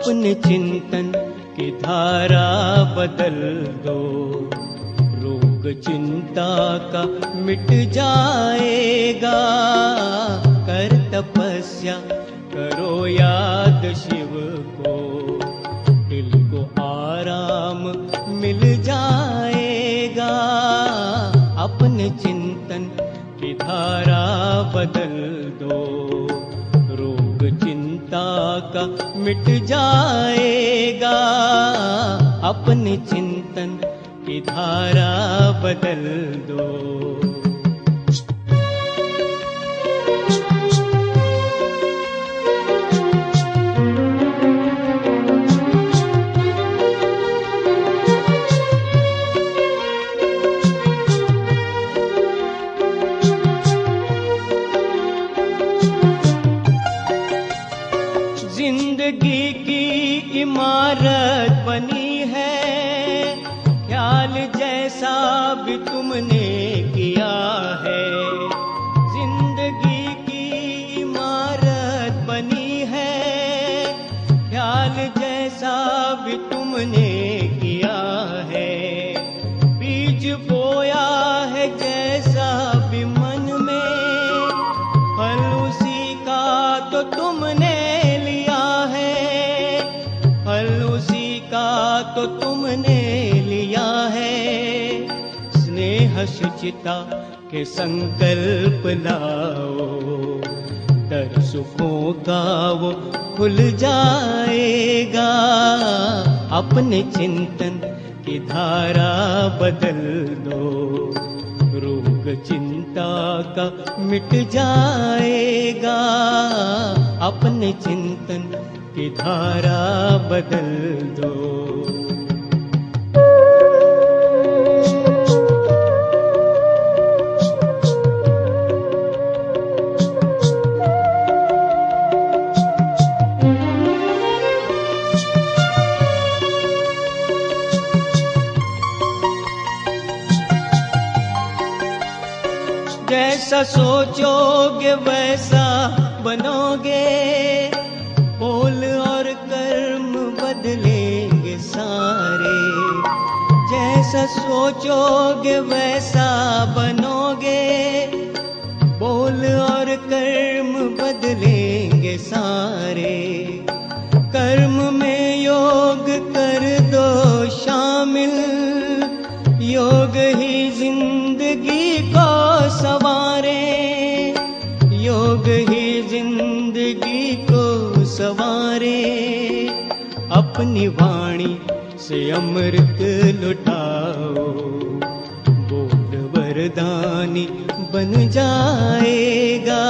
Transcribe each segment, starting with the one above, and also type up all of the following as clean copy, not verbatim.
अपने चिंतन की धारा बदल दो। रोग चिंता का मिट जाएगा। कर तपस्या करो याद शिव को, दिल को आराम मिल जाएगा। अपने चिंतन की धारा बदल दो। रोग चिंता का मिट जाएगा। अपने चिंतन की धारा बदल दो। जिंदगी की इमारत बनी है, ख्याल जैसा भी तुमने किया है। जिंदगी की इमारत बनी है, ख्याल जैसा भी तुमने किया है। बीज बोया है जैसा भी मन में, फल उसी का तो तुमने तो तुमने लिया है। स्नेह शुचिता के संकल्प लाओ, दर सुखों का वो खुल जाएगा। अपने चिंतन की धारा बदल दो। रोग चिंता का मिट जाएगा। अपने चिंतन की धारा बदल दो। जैसा सोचोगे वैसा बनोगे, बोल और कर्म बदलेंगे सारे। जैसा सोचोगे वैसा बनोगे, बोल और कर्म बदलेंगे सारे। कर्म में योग कर दो शामिल, योग ही जिंदगी को सवारे। योग ही जिंदगी को सवारे। अपनी वाणी से अमृत लुटाओ, बोल वरदानी बन जाएगा।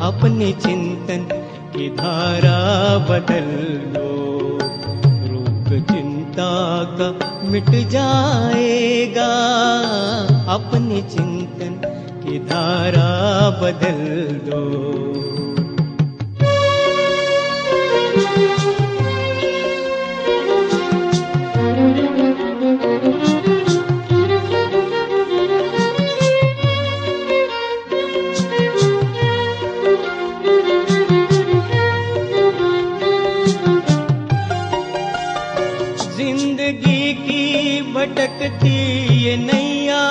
अपने चिंतन की धारा बदल लो। रोग चिंता का मिट जाएगा। अपने चिंतन की धारा बदल दो। जिंदगी की भटकती ये नैया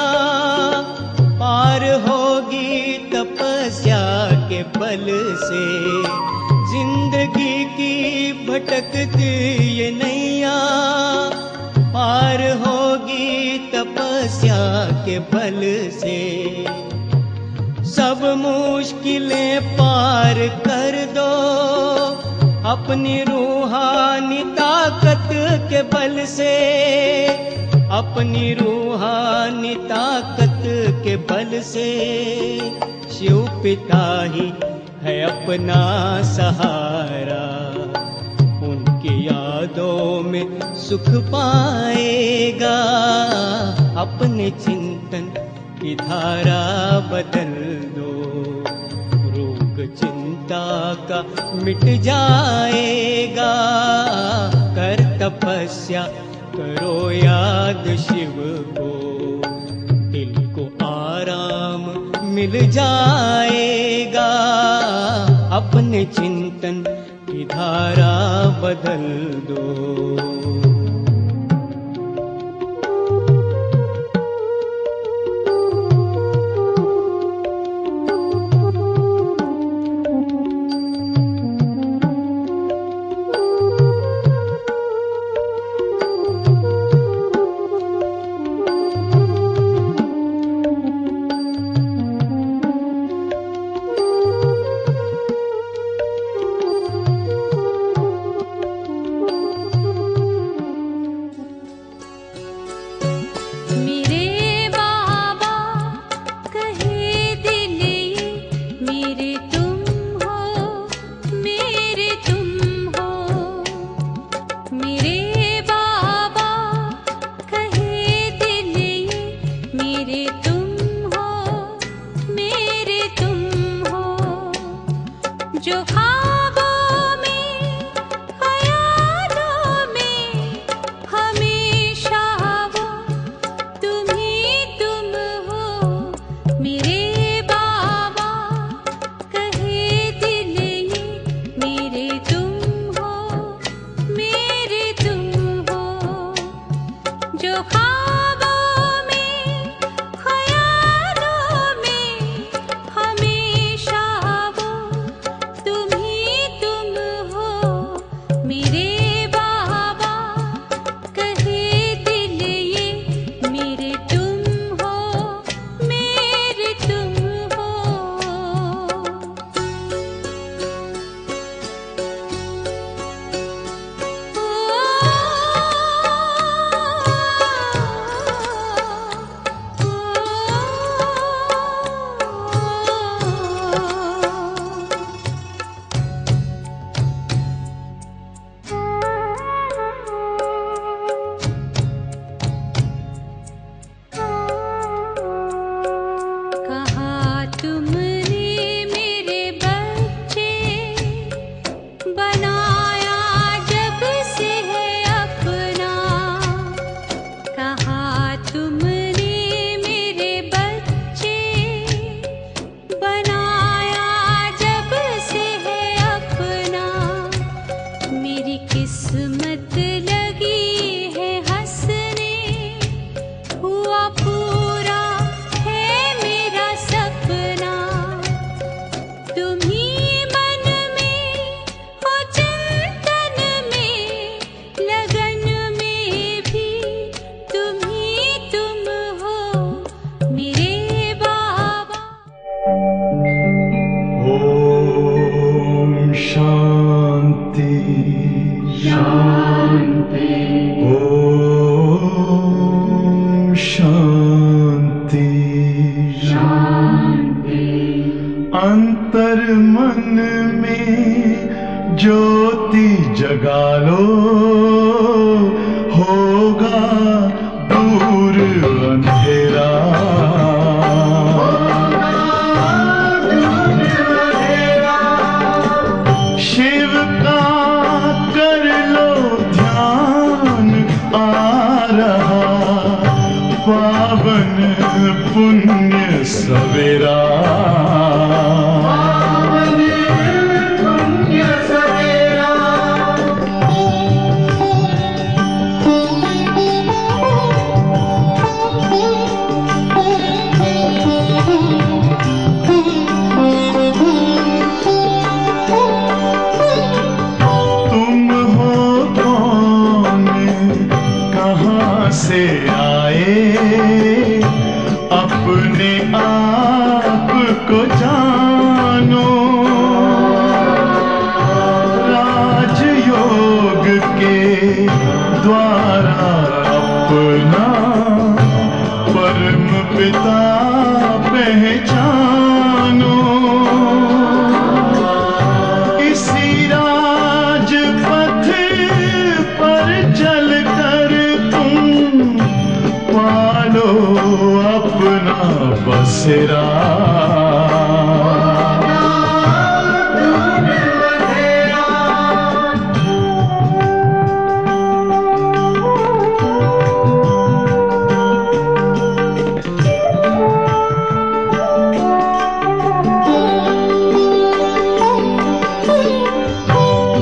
पार होगी तपस्या के बल से। जिंदगी की भटकती ये नैया पार होगी तपस्या के बल से। सब मुश्किलें पार कर दो अपनी रूहानी ताकत के बल से। अपनी रूहानी ताकत के बल से। शिव पिता ही है अपना सहारा, उनकी यादों में सुख पाएगा। अपने चिंतन की धारा बदल दो। रोग चिंता का मिट जाएगा। कर तपस्या करो याद शिव को, दिल को आराम मिल जाएगा। अपने चिंतन की की धारा बदल दो। अंतर मन में ज्योति जगा लो, होगा दूर अंधेरा। शिव का कर लो ध्यान, आ रहा पावन पुण्य सवेरा। से आए अपने आप को जानो, राजयोग के द्वारा अपना परम पिता पहचानो। इसी राजपथ पर चलकर पालो अपना बसेरा।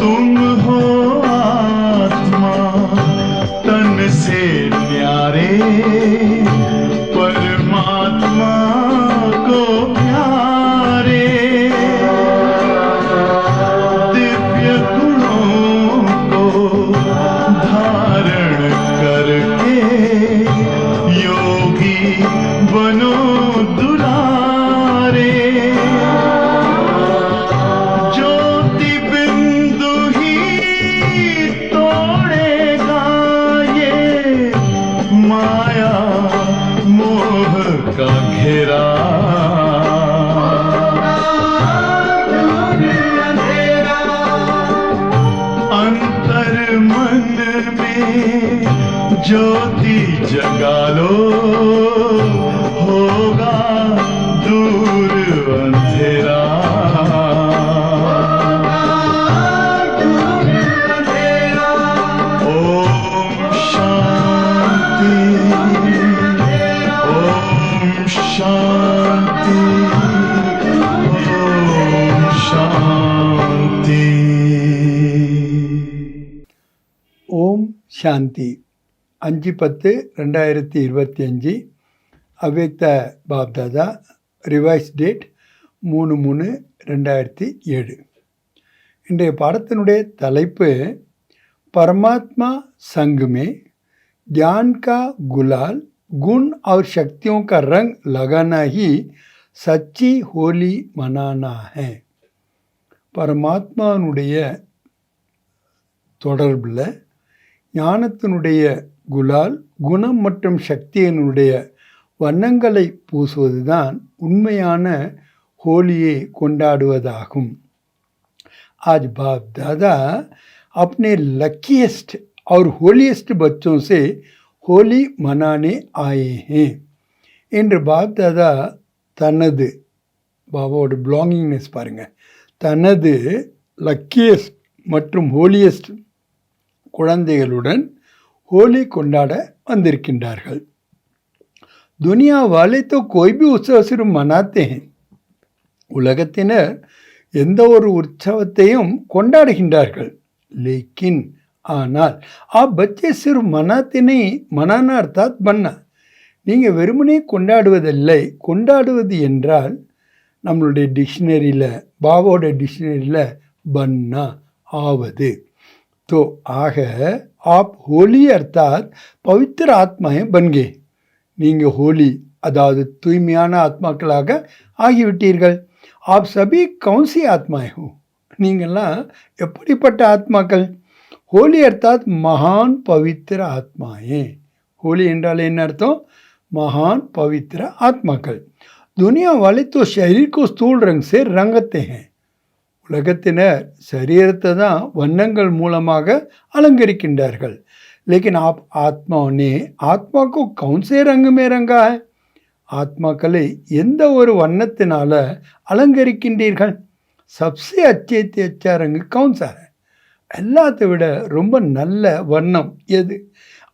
तुम अंतर मन में ज्योति जगा लो, होगा दूर अंधेरा। ओम शांति, ओम शांति, ओम शांति। ஓம் சாந்தி 5/10/2025 அவ்யக்த பாப்தாதா ரிவைஸ் டேட் 3/3/2007. இன்றைய பாடத்தினுடைய தலைப்பு परमात्मा संग में ज्ञान का गुलाल गुण और शक्तियों का रंग लगाना ही सच्ची होली मनाना है. பரமாத்மானுடைய தொடர்பில் ஞானத்தினுடைய குலால் குணம் மற்றும் சக்தியினுடைய வண்ணங்களை பூசுவதுதான் உண்மையான ஹோலியை கொண்டாடுவதாகும். आज बाप दादा अपने लकीएस्ट और होलीएस्ट बच्चों से होली मनाने आए हैं. என்று பாப் தாதா தனது பாபாவோட பிலாங்கிங்னஸ் பாருங்கள், தனது லக்கியஸ்ட் மற்றும் ஹோலியஸ்ட் குழந்தைகளுடன் ஹோலி கொண்டாட வந்திருக்கின்றார்கள். துனியா வாலே தோ கோய் பி உற்சவ சிறும் மனாத்தே ஹேன். உலகத்தினர் எந்த ஒரு உற்சவத்தையும் கொண்டாடுகின்றார்கள். லேக்கின் ஆனால் பச்சே சிறு மனாத்தினை மனான அர்த்தாத் பண்ணா. நீங்கள் வெறுமனே கொண்டாடுவதில்லை. கொண்டாடுவது என்றால் நம்மளுடைய டிக்ஷனரியில், பாபாவோட டிக்ஷனரியில் பன்னா ஆவது. तो आग आप होली अर्थात पवित्र आत्माएं बन गए. நீங்கள் ஹோலி அதாவது தூய்மையான ஆத்மாக்களாக ஆகிவிட்டீர்கள். आप सभी कौन सी आत्माएं हो? நீங்கள்லாம் எப்படிப்பட்ட ஆத்மாக்கள்? ஹோலி அர்த்தாத் மகான் பவித்திர ஆத்மாயே. ஹோலி என்றால் என்ன அர்த்தம்? மகான் பவித்திர ஆத்மாக்கள். दुनिया वाले तो शरीर को स्थूल रंग से रंगते हैं. உலகத்தினர் சரீரத்தை தான் வண்ணங்கள் மூலமாக அலங்கரிக்கின்றார்கள். लेकिन आप आत्माओं ने आत्मा को कौन से रंग में रंगा है? ஆத்மாக்களை எந்த ஒரு வண்ணத்தினால அலங்கரிக்கின்றீர்கள்? सबसे अच्छे से अच्छा रंग कौन सा है? எல்லாத்தை விட ரொம்ப நல்ல வண்ணம் எது?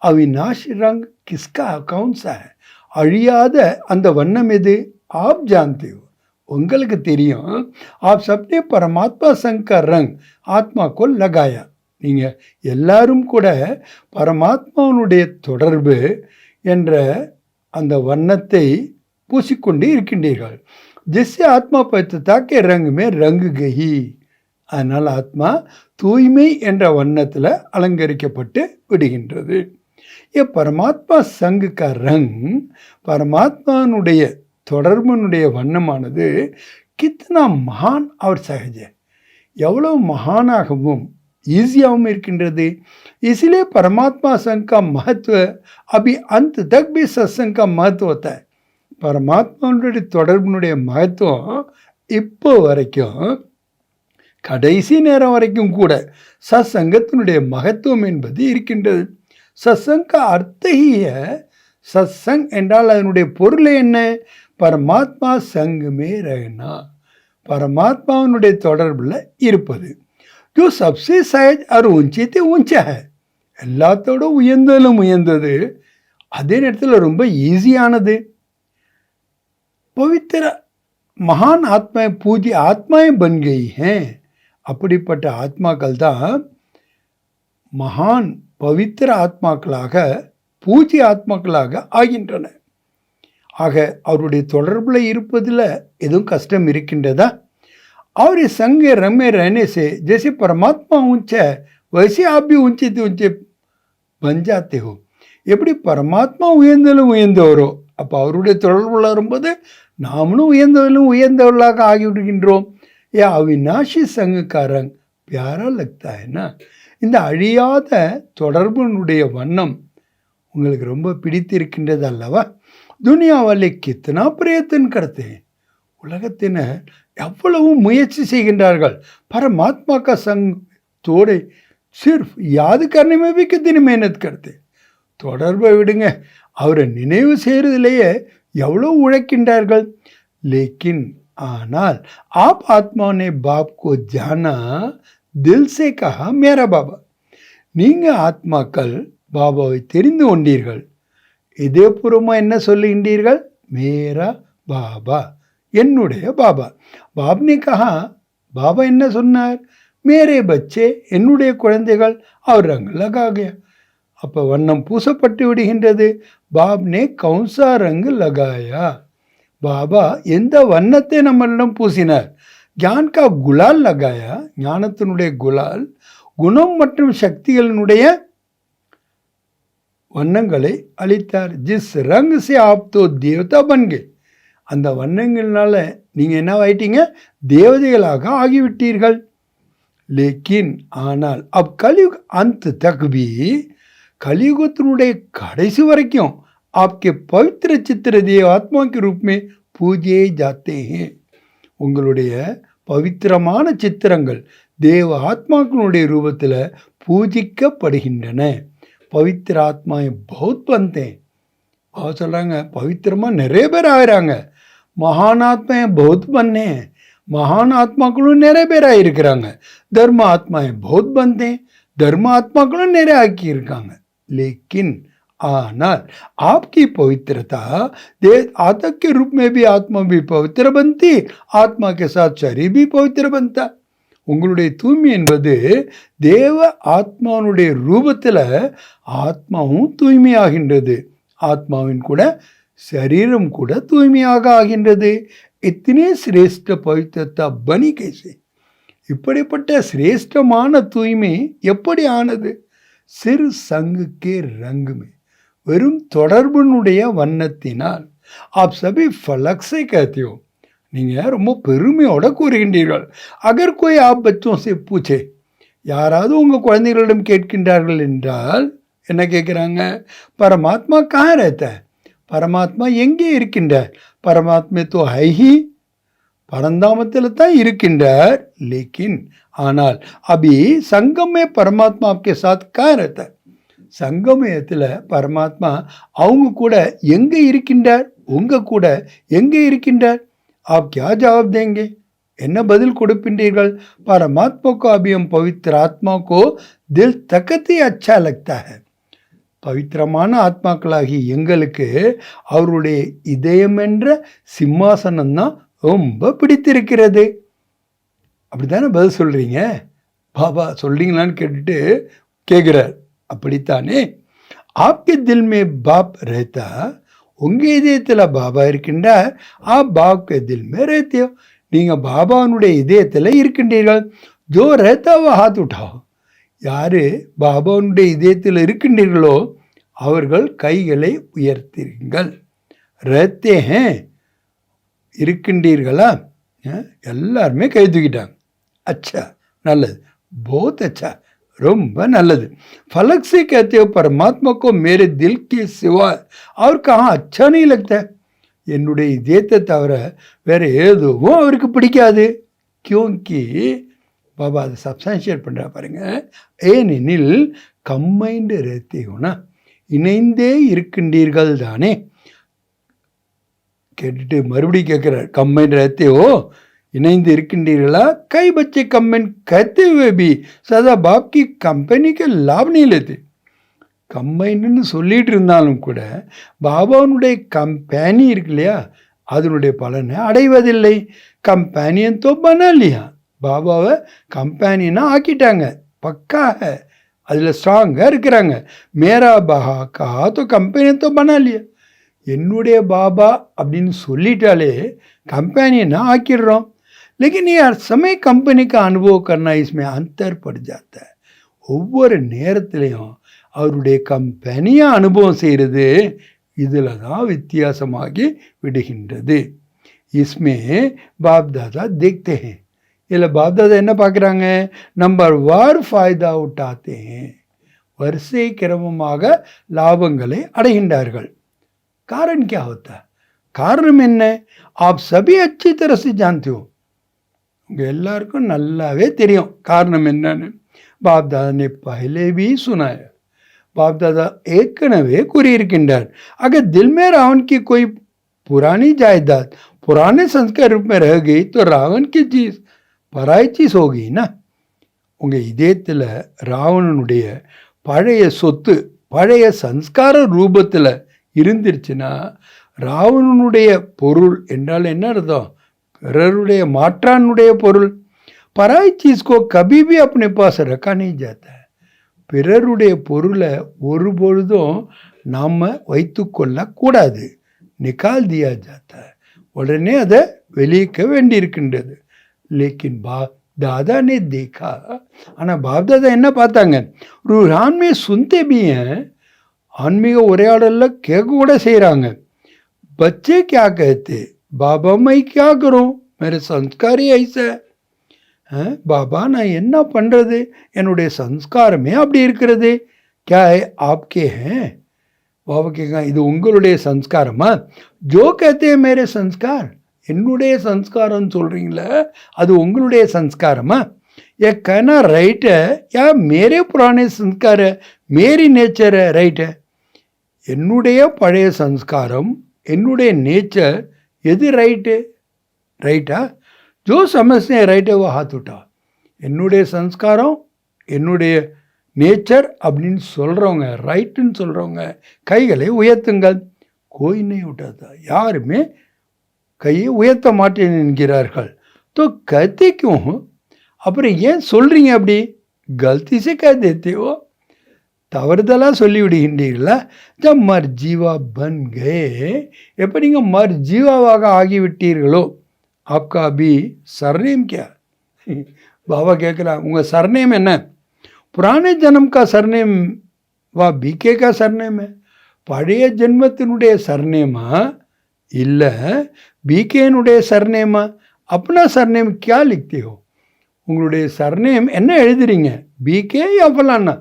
अविनाशी रंग किसका कौन सा है? அழியாத அந்த வண்ணம் எது? आप जानते हो, உங்களுக்கு தெரியும். आप सबने परमात्मा संग का रंग आत्मा को लगाया. நீங்கள் எல்லாரும் கூட பரமாத்மாவுடைய தொடர்பு என்ற அந்த வண்ணத்தை பூசிக்கொண்டு இருக்கின்றீர்கள். जिससे आत्मा पवित्रता के रंग में रंग गई. அதனால் ஆத்மா தூய்மை என்ற வண்ணத்தில் அலங்கரிக்கப்பட்டு விடுகின்றது. ये परमात्मा संग का रंग, பரமாத்மானுடைய தொடர்புனுடைய வண்ணமானது கித்னா மகான் और सहज है, எவ்வளவு மகானாகவும் ஈஸியாகவும் இருக்கின்றது. इसलिए परमात्मा संग का महत्व अभी अंत तक भी सत्संग का महत्व होता है. பரமாத்மானுடைய தொடர்புனுடைய மகத்துவம் இப்போ வரைக்கும், கடைசி நேரம் வரைக்கும் கூட சத்சங்கத்தினுடைய மகத்துவம் என்பது இருக்கின்றது. சத்சங்க அர்த்தகிய சத்சங் என்றால் அதனுடைய பொருள் என்ன? பரமாத்மா சங்கமே ரஹனா, பரமாத்மாவினுடைய தொடர்பில் இருப்பது. जो सबसे सहज और ऊंचे थे ऊंचा है, எல்லாத்தோட உயர்ந்தலும் உயர்ந்தது, அதே நேரத்தில் ரொம்ப ஈஸியானது. पवित्र महान आत्माएं पूज्य आत्माएं बन गई हैं. அப்படிப்பட்ட ஆத்மாக்கள் தான் மகான் பவித்திர ஆத்மாக்களாக பூஜ்ய ஆத்மாக்களாக ஆகின்றன. ஆக அவருடைய தொடர்பில் இருப்பதில் எதுவும் கஷ்டம் இருக்கின்றதா? और इस संग रंग में रहने से जैसे परमात्मा ऊंचा है वैसे आप भी ऊंचे से ऊंचे बन जाते हो. எப்படி பரமாத்மா உயர்ந்தலும் உயர்ந்தவரோ அப்போ அவருடைய தொடர்புள்ள வரும்போது நாமளும் உயர்ந்தவர்களும் உயர்ந்தவர்களாக ஆகிவிடுகின்றோம். ஏ அவிநாஷி சங்குக்காரங் பியாரா லக்தா என்ன? இந்த அழியாத தொடர்புனுடைய வண்ணம் உங்களுக்கு ரொம்ப பிடித்திருக்கின்றது அல்லவா? दुनिया वाले कितना प्रयत्न करते हैं உலகத்தினர் எவ்வளவு முயற்சி செய்கின்றார்கள் परमात्मा का संग तोड़े सिर्फ याद करने में भी कितनी मेहनत करते தொடர்பை விடுங்க அவரை நினைவு செய்கிறதுலேயே எவ்வளோ உழைக்கின்றார்கள் लेकिन ஆனால் आप आत्मा ने बाप को जाना दिल से कहा मेरा बाबा நீங்கள் ஆத்மாக்கள் பாபாவை தெரிந்து கொண்டீர்கள் இதயபூர்வமாக என்ன சொல்லுகின்றீர்கள் மேரா பாபா என்னுடைய பாபா பாப்னே கஹா பாபா என்ன சொன்னார் மேரே பச்சே என்னுடைய குழந்தைகள் அவர் ரங் லகா கயா அப்போ வண்ணம் பூசப்பட்டு விடுகின்றது பாப்னே கௌன்சா ரங்கு லகாயா பாபா எந்த வண்ணத்தை நம்மளிடம் பூசினார் ஞான் கா குலால் லகாயா ஞானத்தினுடைய குலால் குணம் மற்றும் சக்திகளினுடைய வண்ணங்களை அளித்தார் ஜிஸ் ரங் சே ஆப் தோ தேவதா பன்கே அந்த வண்ணங்கள்னால நீங்கள் என்ன ஆயிட்டீங்க தேவதைகளாக ஆகிவிட்டீர்கள் லேக்கின் ஆனால் அப் கலியுக் அந்த தக்பி கலியுகத்தினுடைய கடைசி வரைக்கும் आपके पवित्र चित्र देव आत्मा के रूप में पूजे जाते हैं உங்களுடைய பவித்திரமான சித்திரங்கள் தேவ ஆத்மாக்களுடைய ரூபத்தில் பூஜிக்கப்படுகின்றன பவித்திர ஆத்மாவை பௌத் பந்தேன் அவர் சொல்கிறாங்க பவித்திரமாக நிறைய பேர் ஆகிறாங்க மகான் ஆத்மாயை பௌத் பண்ணே மகான் ஆத்மாக்களும் நிறைய பேர் ஆகியிருக்கிறாங்க தர்ம ஆத்மாயை பௌத் பந்தேன் தர்ம ஆத்மாக்களும் நிறைய ஆக்கியிருக்காங்க लेकिन ஆனால் आपकी पवित्रता देव आत्मा के रूप में भी आत्मा भी पवित्र बनती आत्मा के साथ शरीर भी पवित्र बनता உங்களுடைய தூய்மை என்பது தேவ ஆத்மாவுடைய ரூபத்தில் ஆத்மாவும் தூய்மையாகின்றது ஆத்மாவின் கூட சரீரம் கூட தூய்மையாக ஆகின்றது இத்தனை சிரேஷ்ட பவித்திரத்தா பனி கைசே இப்படிப்பட்ட சிரேஷ்டமான தூய்மை எப்படி ஆனது சிறு சங்குக்கே ரங்குமே வெறும் தொடர்பினுடைய வண்ணத்தினால் आप सभी फलक से कहते हो நீங்கள் ரொம்ப பெருமையோடு கூறுகின்றீர்கள் अगर कोई आप बच्चों से पूछे யாராவது உங்கள் குழந்தைகளிடம் கேட்கின்றார்கள் என்றால் என்ன கேட்குறாங்க பரமாத்மா कहाँ रहता है பரமாத்மா எங்கே இருக்கின்றார் பரமாத்மா तो है ही பரந்தாமத்தில் தான் இருக்கின்றார் लेकिन ஆனால் अभी संगम में परमात्मा आपके साथ कहाँ रहता है சங்கமயத்தில் பரமாத்மா அவங்க கூட எங்கே இருக்கின்றார் உங்கள் கூட எங்கே இருக்கின்றார் आप क्या जवाब देंगे என்ன பதில் கொடுக்கின்றீர்கள் परमात्मा को अभी हम पवित्र आत्मा को दिल तकत ही अच्छा लगता है பவித்திரமான ஆத்மாக்களாகி எங்களுக்கு அவருடைய இதயம் என்ற சிம்மாசனம் தான் ரொம்ப பிடித்திருக்கிறது அப்படி தானே பதில் சொல்கிறீங்க பாபா சொல்கிறீங்களான்னு கேட்டுட்டு கேட்குறார் அப்படித்தானே आपके दिल में बाप रहता உங்கள் இதயத்தில் பாபா இருக்கின்றார் आप बाप के दिल में रहते हो நீங்கள் பாபாவுடைய இதயத்தில் இருக்கின்றீர்கள் जो रहता वो हाथ उठाओ யார் பாபாவுடைய இதயத்தில் இருக்கின்றீர்களோ அவர்கள் கைகளை உயர்த்திருங்கள் रहते हैं இருக்கின்றீர்களா எல்லாருமே கை தூக்கிட்டாங்க अच्छा நல்லது बहुत अच्छा ரொம்ப நல்லது फलक से कहते हो परमात्मा को मेरे दिल के सिवा और कहाँ अच्छा नहीं लगता என்னுடைய இதயத்தை தவிர வேறு எதுவும் அவருக்கு பிடிக்காது क्योंकि பாபா அதை சப்ஸ்டான்ஷியேட் பண்ணுறா பாருங்க ஏனெனில் கம்மைண்டு ரேத்தேனா இணைந்தே இருக்கின்றீர்கள் தானே கேட்டுட்டு மறுபடியும் கேட்குறார் கம்மைண்டு ரேத்தேவோ इन्हें இருக்கின்றீர்களா कई बच्चे कमेंट कहते हुए भी सदा बाप की कंपनी के लाभ नहीं लेते கம்பைன்னு சொல்லிட்டு இருந்தாலும் கூட பாபாவுடைய கம்பெனி இருக்கு இல்லையா அதனுடைய பலனை அடைவதில்லை கம்பெனியன் तो बना लिया பாபாவை கம்பெனினா ஆக்கிட்டாங்க பக்காக அதில் ஸ்ட்ராங்காக இருக்கிறாங்க மேரா பஹா கஹா तो கம்பெனியன் तो बना लिया என்னுடைய பாபா அப்படின்னு சொல்லிட்டாலே கம்பெனினா ஆக்கிடுறோம் लेकिन ये हर समय कंपनी का अनुभव करना इसमें अंतर पड़ जाता है ஒவ்வொரு நேரத்திலையும் அவருடைய கம்பெனியை அனுபவம் செய்கிறது இதில் தான் வித்தியாசமாகி விடுகின்றது इसमें बाप दादा देखते हैं இதில் பாப் தாதா என்ன பார்க்குறாங்க நம்பர் வார் ஃபாய்தா உட்டாते हैं வரிசை கிரமமாக லாபங்களை அடைகின்றார்கள் कारण क्या होता है? காரணம் என்ன? आप सभी अच्छी तरह से जानते हो. உங்கள் எல்லாருக்கும் நல்லாவே தெரியும் காரணம் என்னன்னு. பாப் தாதா ने पहले भी सुनाया. बाप दादा ஏற்கனவே கூறியிருக்கின்றார். अगर दिल में रावण की कोई पुरानी जायदाद पुराने संस्कार रूप में रह गई तो रावण की चीज पराई चीज होगी ना. உங்கள் இதயத்தில் ராவணனுடைய பழைய சொத்து பழைய சன்ஸ்கார ரூபத்தில் இருந்துருச்சுன்னா ராவணனுடைய பொருள் என்றால் என்ன அர்த்தம்? பிறருடைய மாற்றானுடைய பொருள். पराई चीज को कभी भी अपने पास रखा नहीं जाता है. பிறருடைய பொருளை ஒருபொழுதும் நாம் வைத்து கொள்ளக்கூடாது. நிக்கால் தியா ஜாத்தா है. உடனே அதை வெளியிக்க வேண்டியிருக்கின்றது. லேக்கின் दादा ने देखा. ஆனால் பாப் தாதா என்ன பார்த்தாங்க? रूहान में सुनते भी हैं. ஆன்மீக உரையாடலில் கேட்க கூட செய்கிறாங்க. बच्चे क्या कहते? बाबा मैं क्या करूं? मेरे संस्कार ही ऐसा है. பாபா நான் என்ன பண்ணுறது? என்னுடைய சன்ஸ்காரமே அப்படி இருக்கிறது. क्या है आपके हैं? பாபா கேட்க இது உங்களுடைய சன்ஸ்காரமா? जो कहते हैं मेरे संस्कार என்னுடைய சன்ஸ்காரம் சொல்கிறீங்களே அது உங்களுடைய சன்ஸ்காரமா? ये कहना राइट है या मेरे पुराने संस्कार है मेरी नेचर है राइट है? என்னுடைய பழைய சன்ஸ்காரம் என்னுடைய நேச்சர் எது ரைட்டு? ரைட்டா? ஜோ சமஸ்தே ரைட்டை வா ஹாத் உட்டா. என்னுடைய சன்ஸ்காரம் என்னுடைய நேச்சர் அப்படின்னு சொல்கிறவங்க ரைட்டுன்னு சொல்கிறவங்க கைகளை உயர்த்துங்கள். கோயினை விட்டாதா யாருமே கையை உயர்த்த மாட்டேன் என்கிறார்கள். தோ கத்திக்கும் அப்புறம் ஏன் சொல்கிறீங்க அப்படி? கல்திசே கத்தியோ தவறுதலாக சொல்லிவிடுகின்றீர்களா? ஜப் மர் ஜீவா பன் கே எப்போ நீங்கள் மர் ஜீவாவாக ஆகிவிட்டீர்களோ ஆப்கா அபி சர்நேம் கியா? பாபா கேட்குறா உங்கள் சர்நேம் என்ன? புராண ஜன்ம் கா சர்நேம் வா பிகே கா சர்நேம் பழைய ஜென்மத்தினுடைய சர்நேமா இல்லை பிகேனுடைய சர்நேமா? அப்பனா சர்நேம் கியா லிக்தே ஹோ? உங்களுடைய சர்நேம் என்ன எழுதுறீங்க? பிகே யா ஃபலானா?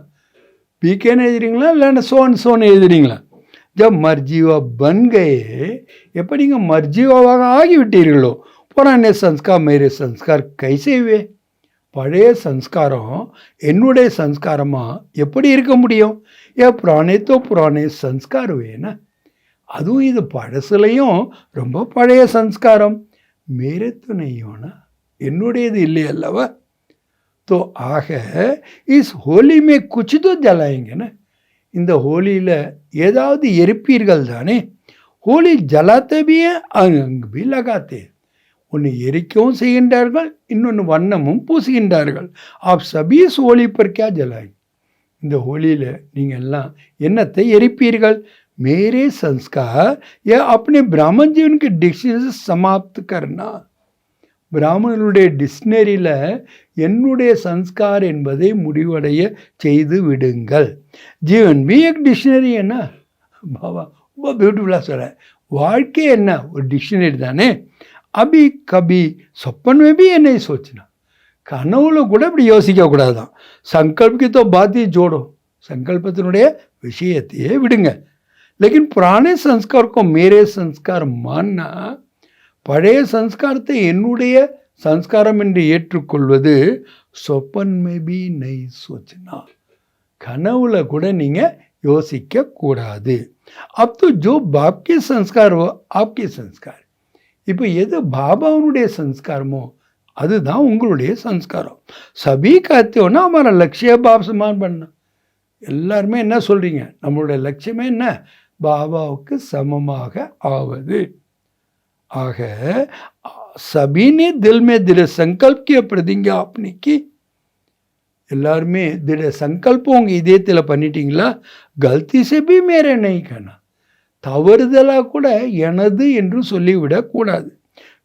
பிகேன்னு எழுதுறீங்களா இல்லைன்னா சோன்னு எழுதுறீங்களா? ஜப் மர்ஜீவா பன் கயே எப்போ நீங்கள் மர்ஜீவாவாக ஆகிவிட்டீர்களோ புராண சன்ஸ்கார் மேரே சன்ஸ்கார் கைசேவே பழைய சன்ஸ்காரம் என்னுடைய சன்ஸ்காரமாக எப்படி இருக்க முடியும்? ஏன் புராணே சன்ஸ்கார் வேணா? அதுவும் இது பழசுலையும் ரொம்ப பழைய சன்ஸ்காரம் மேரே துணையோனா என்னுடையது இல்லை அல்லவா? तो ஆக இஸ் ஹோலி மே குச் தோ ஜலாயேங்கண்ணே. இந்த ஹோலியில் ஏதாவது எரிப்பீர்கள் தானே? ஹோலி ஜலாத்தே பி அங்கு பி லகாத்தே. ஒன்று எரிக்கவும் செய்கின்றார்கள் இன்னொன்று வண்ணமும் பூசுகின்றார்கள். ஆப் சபி ஹோலி பர் கியா ஜலாய்? இந்த ஹோலியில் நீங்கள் எல்லாம் என்னத்தை எரிப்பீர்கள்? मेरे संस्कार या अपने ब्राह्मण जीवन के डिक्शनरी से समाप्त करना. பிராமணனுடைய டிக்ஷனரியில் என்னுடைய சன்ஸ்கார் என்பதை முடிவடைய செய்து விடுங்கள். ஜீவன் பி எக் டிக்ஷனரி என்ன? பாபா ரொம்ப பியூட்டிஃபுல்லாக சொல்ல. வாழ்க்கை என்ன? ஒரு டிக்ஷனரி தானே. அபி கபி சொப்பன்மே பி என்னை சோச்சினா கனவுல கூட இப்படி யோசிக்கக்கூடாதான். சங்கல்பிக்கத்தோ பாத்தி ஜோடும் சங்கல்பத்தினுடைய விஷயத்தையே விடுங்க. लेकिन पुराने संस्कार को मेरे संस्कार मानना பழைய சன்ஸ்காரத்தை என்னுடைய சன்ஸ்காரம் என்று ஏற்றுக்கொள்வது சொப்பன்மே பி நை சோச்சனா கனவுல கூட நீங்கள் யோசிக்கக்கூடாது. அப் தோ ஜோ பாப்கே சன்ஸ்கார் ஹோ ஆப்கே சன்ஸ்கார். இப்போ எது பாபாவுடைய சன்ஸ்காரமோ அதுதான் உங்களுடைய சன்ஸ்காரம். சபி காத்தியோன்னா हमारा लक्ष्य बाप समान பண்ணணும். எல்லாருமே என்ன சொல்கிறீங்க? நம்மளுடைய லட்சியமே என்ன? பாபாவுக்கு சமமாக ஆவது. ஆக சபீனே தில் மே திட சங்கல்ப் கிய பிரதிஜா आपने की. எல்லாருமே திட சங்கல்பம் உங்கள் இதயத்தில் பண்ணிட்டீங்களா? கல்தி சே பி மேரே நஹி கஹனா. தவறுதலாக கூட எனது என்று சொல்லிவிடக்கூடாது.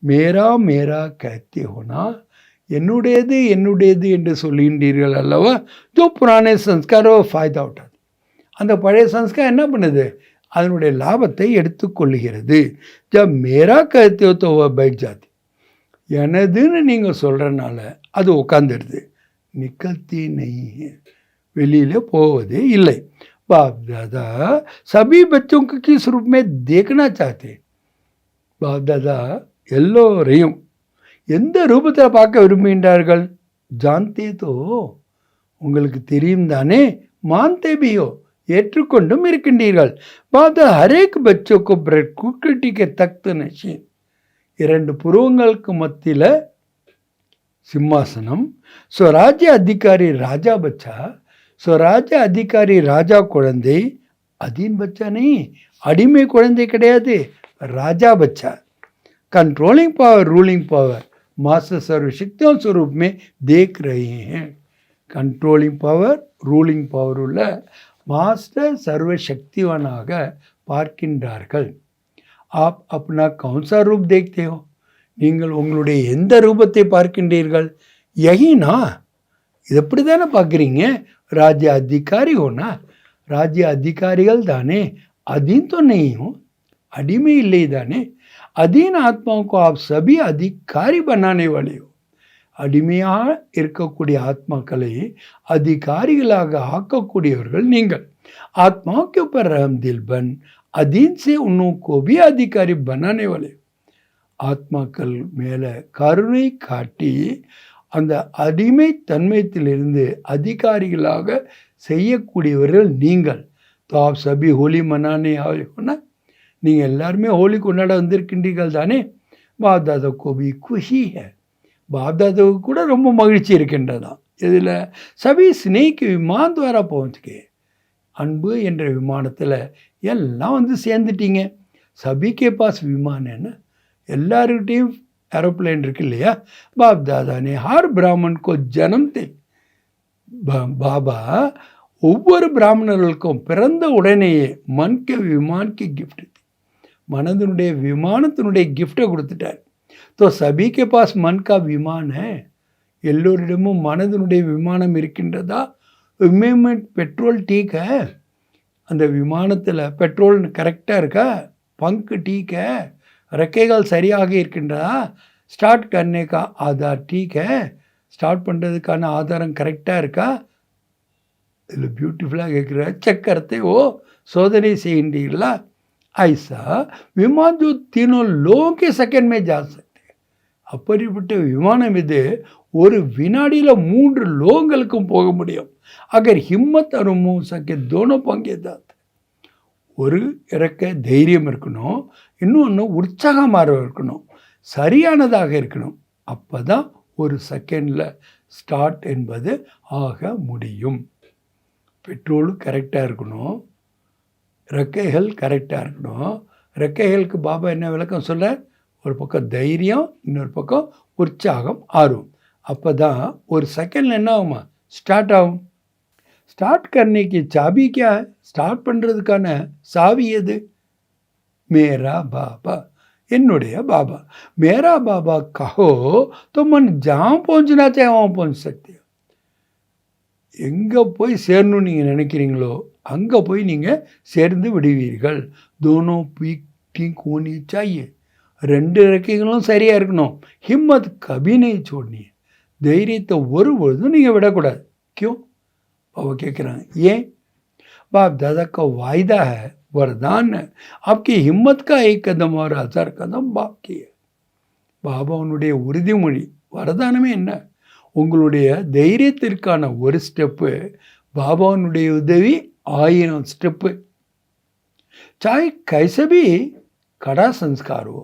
மேரா மேரா கஹத்தே ஹோனா என்னுடையது என்னுடையது என்று சொல்கின்றீர்கள் அல்லவா? ஜோ புராணே சன்ஸ்காரோ ஃபாய்தா உட்டாது. அந்த பழைய சன்ஸ்காரம் என்ன பண்ணுது? அதனுடைய லாபத்தை எடுத்துக்கொள்ளுகிறது. ஜப் மேரா கஹத்தே தோ வ பைட் ஜாத்தி. எனதுன்னு நீங்கள் சொல்கிறனால அது உட்காந்துடுது. நிக்கல்தி நெய் வெளியில் போவதே இல்லை. बाप दादा सभी बच्चों को किस रूप में देखना चाहते? बाप दादा எல்லோரையும் எந்த ரூபத்தில் பார்க்க விரும்புகின்றார்கள்? जानते तो உங்களுக்கு தெரியும் தானே, मानते भी हो ஏற்றுக்கொண்டும் இருக்கின்றீர்கள். बाप दादा हर एक बच्चों को प्रकृति के तख्त नशीन, இரண்டு புருவங்களுக்கு மத்தியில் சிம்மாசனம், ஸ்வராஜ்ய அதிகாரி ராஜா பச்சா, ஸ்வராஜ்ய அதிகாரி ராஜா குழந்தை, அதீன் பச்சா नहीं, அடிமை குழந்தை கிடையாது, ராஜா बच्चा. Controlling power ruling power master सर्वशक्तियों स्वरूप में देख रहे हैं. कंट्रोलिंग पावर रूलिंग पावर உள்ள மாஸ்டர் சர்வசக்திவானாக பார்க்கின்றார்கள். आप अपना कौन सा रूप देखते हो? நீங்கள் உங்களுடைய எந்த ரூபத்தை பார்க்கின்றீர்கள்? யகினா இது எப்படி தானே பார்க்குறீங்க? ராஜ்ய அதிகாரி होना, ராஜ்ய அதிகாரிகள் தானே, அதீன் तो नहीं हो, அடிமை இல்லை தானே. अधीन आत्माओं को आप सभी अधिकारी बनाने वाले हो. அடிமையாக இருக்கக்கூடிய ஆத்மாக்களை அதிகாரிகளாக ஆக்கக்கூடியவர்கள் நீங்கள். आत्माओं के ऊपर रहम दिल बन अधीन से उन्हों को भी अधिकारी बनाने वाले. ஆத்மாக்கள் மேலே கருணை காட்டி அந்த அடிமை தன்மையத்திலிருந்து அதிகாரிகளாக செய்யக்கூடியவர்கள் நீங்கள். तो आप सभी होली मनाने आए हो ना, நீங்கள் எல்லாருமே ஹோலி கொண்டாட வந்திருக்கின்றீர்கள் தானே. பாப்தாதா கோபி குஷி है, பாப்தாதாவுக்கு கூட ரொம்ப மகிழ்ச்சி இருக்கின்றதான். இதில் சபி ஸ்னேக் விமான் துவாரா பहुंचके, அன்பு என்ற விமானத்தில் எல்லாம் வந்து சேர்ந்துட்டீங்க. சபிக்கே பாஸ் விமான் என்ன, எல்லாருக்கிட்டையும் ஏரோப்ளேன் இருக்கு இல்லையா. பாப் தாதா ने हर ब्राह्मण को जन्मते, பாபா ஒவ்வொரு பிராமணர்களுக்கும் பிறந்த உடனேயே மன் கே விமான் கி கிஃப்ட், மனதனுடைய விமானத்தினுடைய கிஃப்டை கொடுத்துட்டார். तो सभी के पास मन का विमान है, எல்லோரிடமும் மனதனுடைய விமானம் இருக்கின்றதா? விமானம் பெட்ரோல் டீக் है, அந்த விமானத்தில் பெட்ரோல் கரெக்டாக இருக்கா? பங்க் டீக் है, ரெக்கைகள் சரியாக இருக்கின்றதா? ஸ்டார்ட் करने का आधार ठीक है, ஸ்டார்ட் பண்ணுறதுக்கான ஆதாரம் கரெக்டாக இருக்கா? இதில் பியூட்டிஃபுல்லாக கேட்குற செக் करते हो, சோதனை செய்கின்றீர்களா? ஐசா விமான் जो तीनों लोगों के सेकंड में जा सकते, அப்படிப்பட்ட விமானம் இது ஒரு வினாடியில் 3 லோகங்களுக்கும் போக முடியும். அகர் ஹிம்மத் और मुंह सके दोनों पंगे जाते, ஒரு இறக்க தைரியம் இருக்கணும், இன்னொன்று உற்சாகமாக இருக்கணும், சரியானதாக இருக்கணும். அப்போ தான் ஒரு செகண்டில் ஸ்டார்ட் என்பது ஆக முடியும். பெட்ரோலு கரெக்டாக இருக்கணும், ரெக்கைகள் கரெக்டாக இருக்கணும். ரெக்கைகளுக்கு பாபா என்ன விளக்கம் சொல்ல, ஒரு பக்கம் தைரியம், இன்னொரு பக்கம் உற்சாகம், ஆர்வம். அப்போ தான் ஒரு செகண்டில் என்ன ஆகுமா, ஸ்டார்ட் ஆகும். ஸ்டார்ட் கர்னேக்கு சாபி கியா, ஸ்டார்ட் பண்ணுறதுக்கான சாவி எது? மேரா பாபா, என்னுடைய பாபா. மேரா பாபா கஹோ तो मन जहाँ पहुँचना चाहे वहाँ पहुँच सकते हो. எங்கே போய் சேரணும்னு நீங்கள் நினைக்கிறீங்களோ அங்கே போய் நீங்கள் சேர்ந்து விடுவீர்கள். தோனோ பீட்டி கோனி சாயே, 2 ரெக்கைகளும் சரியாக இருக்கணும். ஹிம்மத் கபினை சோடனி, தைரியத்தை ஒரு பொழுதும் நீங்கள் விடக்கூடாது. क्यों? பாபா கேட்குறாங்க, ஏன்? बाप दादा का वायदा है, वरदान है, आपकी हिम्मत का एक कदम और 1000 कदम बाप की है. பாபாவுடைய உறுதிமொழி வரதானமே என்ன? உங்களுடைய தைரியத்திற்கான ஒரு ஸ்டெப்பு, பாபாவுடைய உதவி 1000 ஸ்டெப்பு. சாய் கைசபி கடா சன்ஸ்காரோ,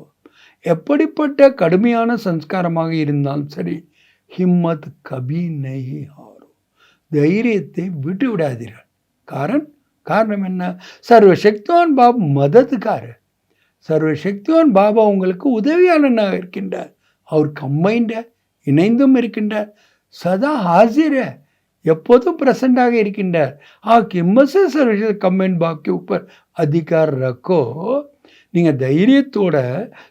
எப்படிப்பட்ட கடுமையான சன்ஸ்காரமாக இருந்தாலும் சரி, ஹிம்மத் கபி நஹி ஹாரோ, தைரியத்தை விட்டு விடாதீர்கள். காரணம் என்ன? சர்வசக்திவான் பாப் மதத்துக்காரர், சர்வசக்திவான் பாபா உங்களுக்கு உதவியாளனாக இருக்கின்றார். அவர் கம்பைண்ட இணைந்தும் இருக்கின்றார். சதா ஹாசிர, எப்போதும் பிரசண்டாக இருக்கின்றார். கிம்மசே சர்வசக்தி கம்பைண்ட் பாப்க்கு உப்பர் அதிகார் ரக்கோ, நீங்கள் தைரியத்தோட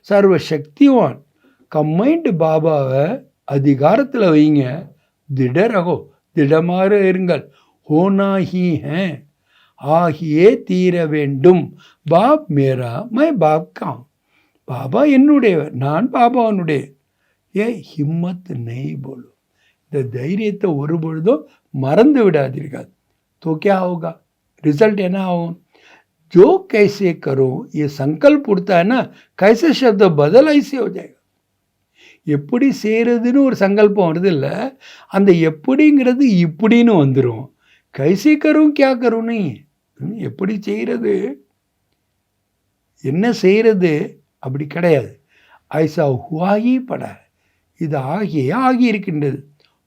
சர்வசக்திவான் கம்பைண்ட் பாபாவை அதிகாரத்தில் வைங்க. திடரகோ, திடமாக இருங்கள். ஹோனாஹி ஹே, ஆகியே தீர வேண்டும். பாப் மேரா மை பாப் காம், பாபா என்னுடையவர், நான் பாபாவனுடைய. ஏ ஹிம்மத் நெய் போலோ, இந்த தைரியத்தை ஒரு பொழுதும் மறந்து விடாதீர்கள். तो क्या होगा? रिजल्ट है ना हो जो कैसे करो ये संकल्प उड़ता है ना कैसे शब्द बदल ऐसे हो जाएगा எப்படி செய்கிறதுன்னு ஒரு சங்கல்பம் வருது இல்லை அந்த எப்படிங்கிறது இப்படின்னு வந்துடும் கைசி கரும் கியா கரும்னு எப்படி செய்கிறது என்ன செய்கிறது அப்படி கிடையாது ஐசா ஹுவாயி பட இது ஆகி இருக்கின்றது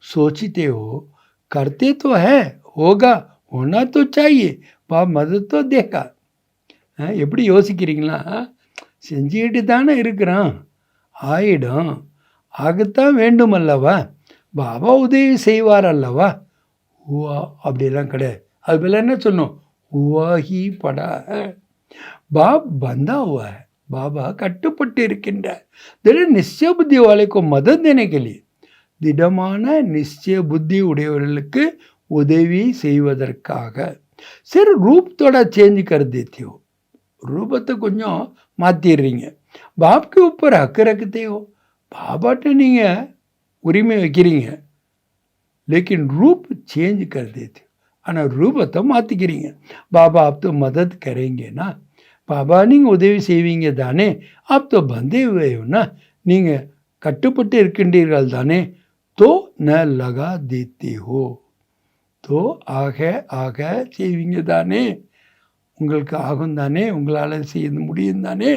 सोचते हो करते तो है होगा होना तो चाहिए பா மதம் तो देखा எப்படி யோசிக்கிறீங்களா செஞ்சுக்கிட்டு தானே இருக்கிறான் ஆயிடும் ஆகத்தான் வேண்டும் அல்லவா பாபா உதவி செய்வார் அல்லவா ஹுவா அப்படிலாம் கிடையாது அது போல என்ன சொன்னோம் ஹுவாஹி படா பாப் பந்தா हुआ है பாபா கட்டுப்பட்டு இருக்கின்றார் திட நிச்சய புத்தி வாழைக்கு மதம் देने के लिए திடமான நிச்சய புத்தி உடையவர்களுக்கு உதவி செய்வதற்காக சரி ரூப் தோட சேஞ்ச் कर देते हो ரூபத்தை கொஞ்சம் மாற்றிடுறீங்க பாப்க்கு உப்பர் ஹக்கு ரखते हो பாபாட்ட நீங்கள் உரிமை வைக்கிறீங்க लेकिन रूप चेंज कर देते ஆனால் ரூபத்தை மாற்றிக்கிறீங்க பாபா आप तो मदद करेंगे ना பாபா நீங்கள் உதவி செய்வீங்க தானே आप तो बंधे हुए हो ना நீங்கள் கட்டுப்பட்டு இருக்கின்றீர்கள் தானே तो न लगा देते हो तो ஆக செய்வீங்க தானே உங்களுக்கு ஆகும் தானே உங்களால் செய்ய முடியும் தானே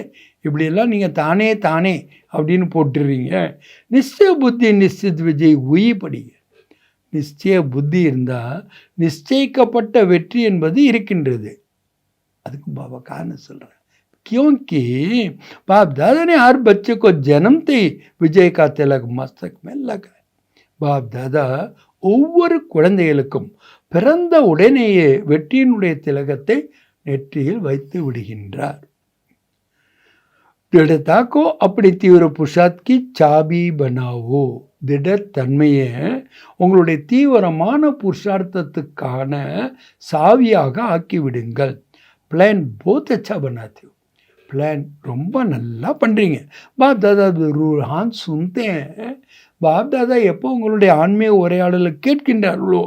இப்படியெல்லாம் நீங்கள் தானே அப்படின்னு போட்டுடுறீங்க நிச்சய புத்தி நிச்சயத் விஜய் உயிப்படிங்க நிச்சய புத்தி இருந்தால் நிச்சயிக்கப்பட்ட வெற்றி என்பது இருக்கின்றது அதுக்கு பாபா காரணம் சொல்கிறேன் क्योंकि बाप दादा ने हर बच्चे को जन्मते ही विजय का तिलक मस्तक में लगा பாப் தாதா ஒவ்வொரு குழந்தைகளுக்கும் பிறந்த உடனேயே வெற்றியினுடைய திலகத்தை நெற்றியில் வைத்து விடுகின்றார் திடता को अपनी तीव्र पुरुषार्थ की चाबी बनाओ திடத்தன்மையை உங்களுடைய தீவிரமான புருஷார்த்தத்துக்கான சாவியாக ஆக்கிவிடுங்கள் பிளான் बहुत अच्छा बनाते हो பிளான் ரொம்ப நல்லா பண்ணுறீங்க பாப் தாதா ரூஹான் சுனते हैं பாப் தாதா எப்போ உங்களுடைய ஆன்மீக உரையாடலை கேட்கின்றார்களோ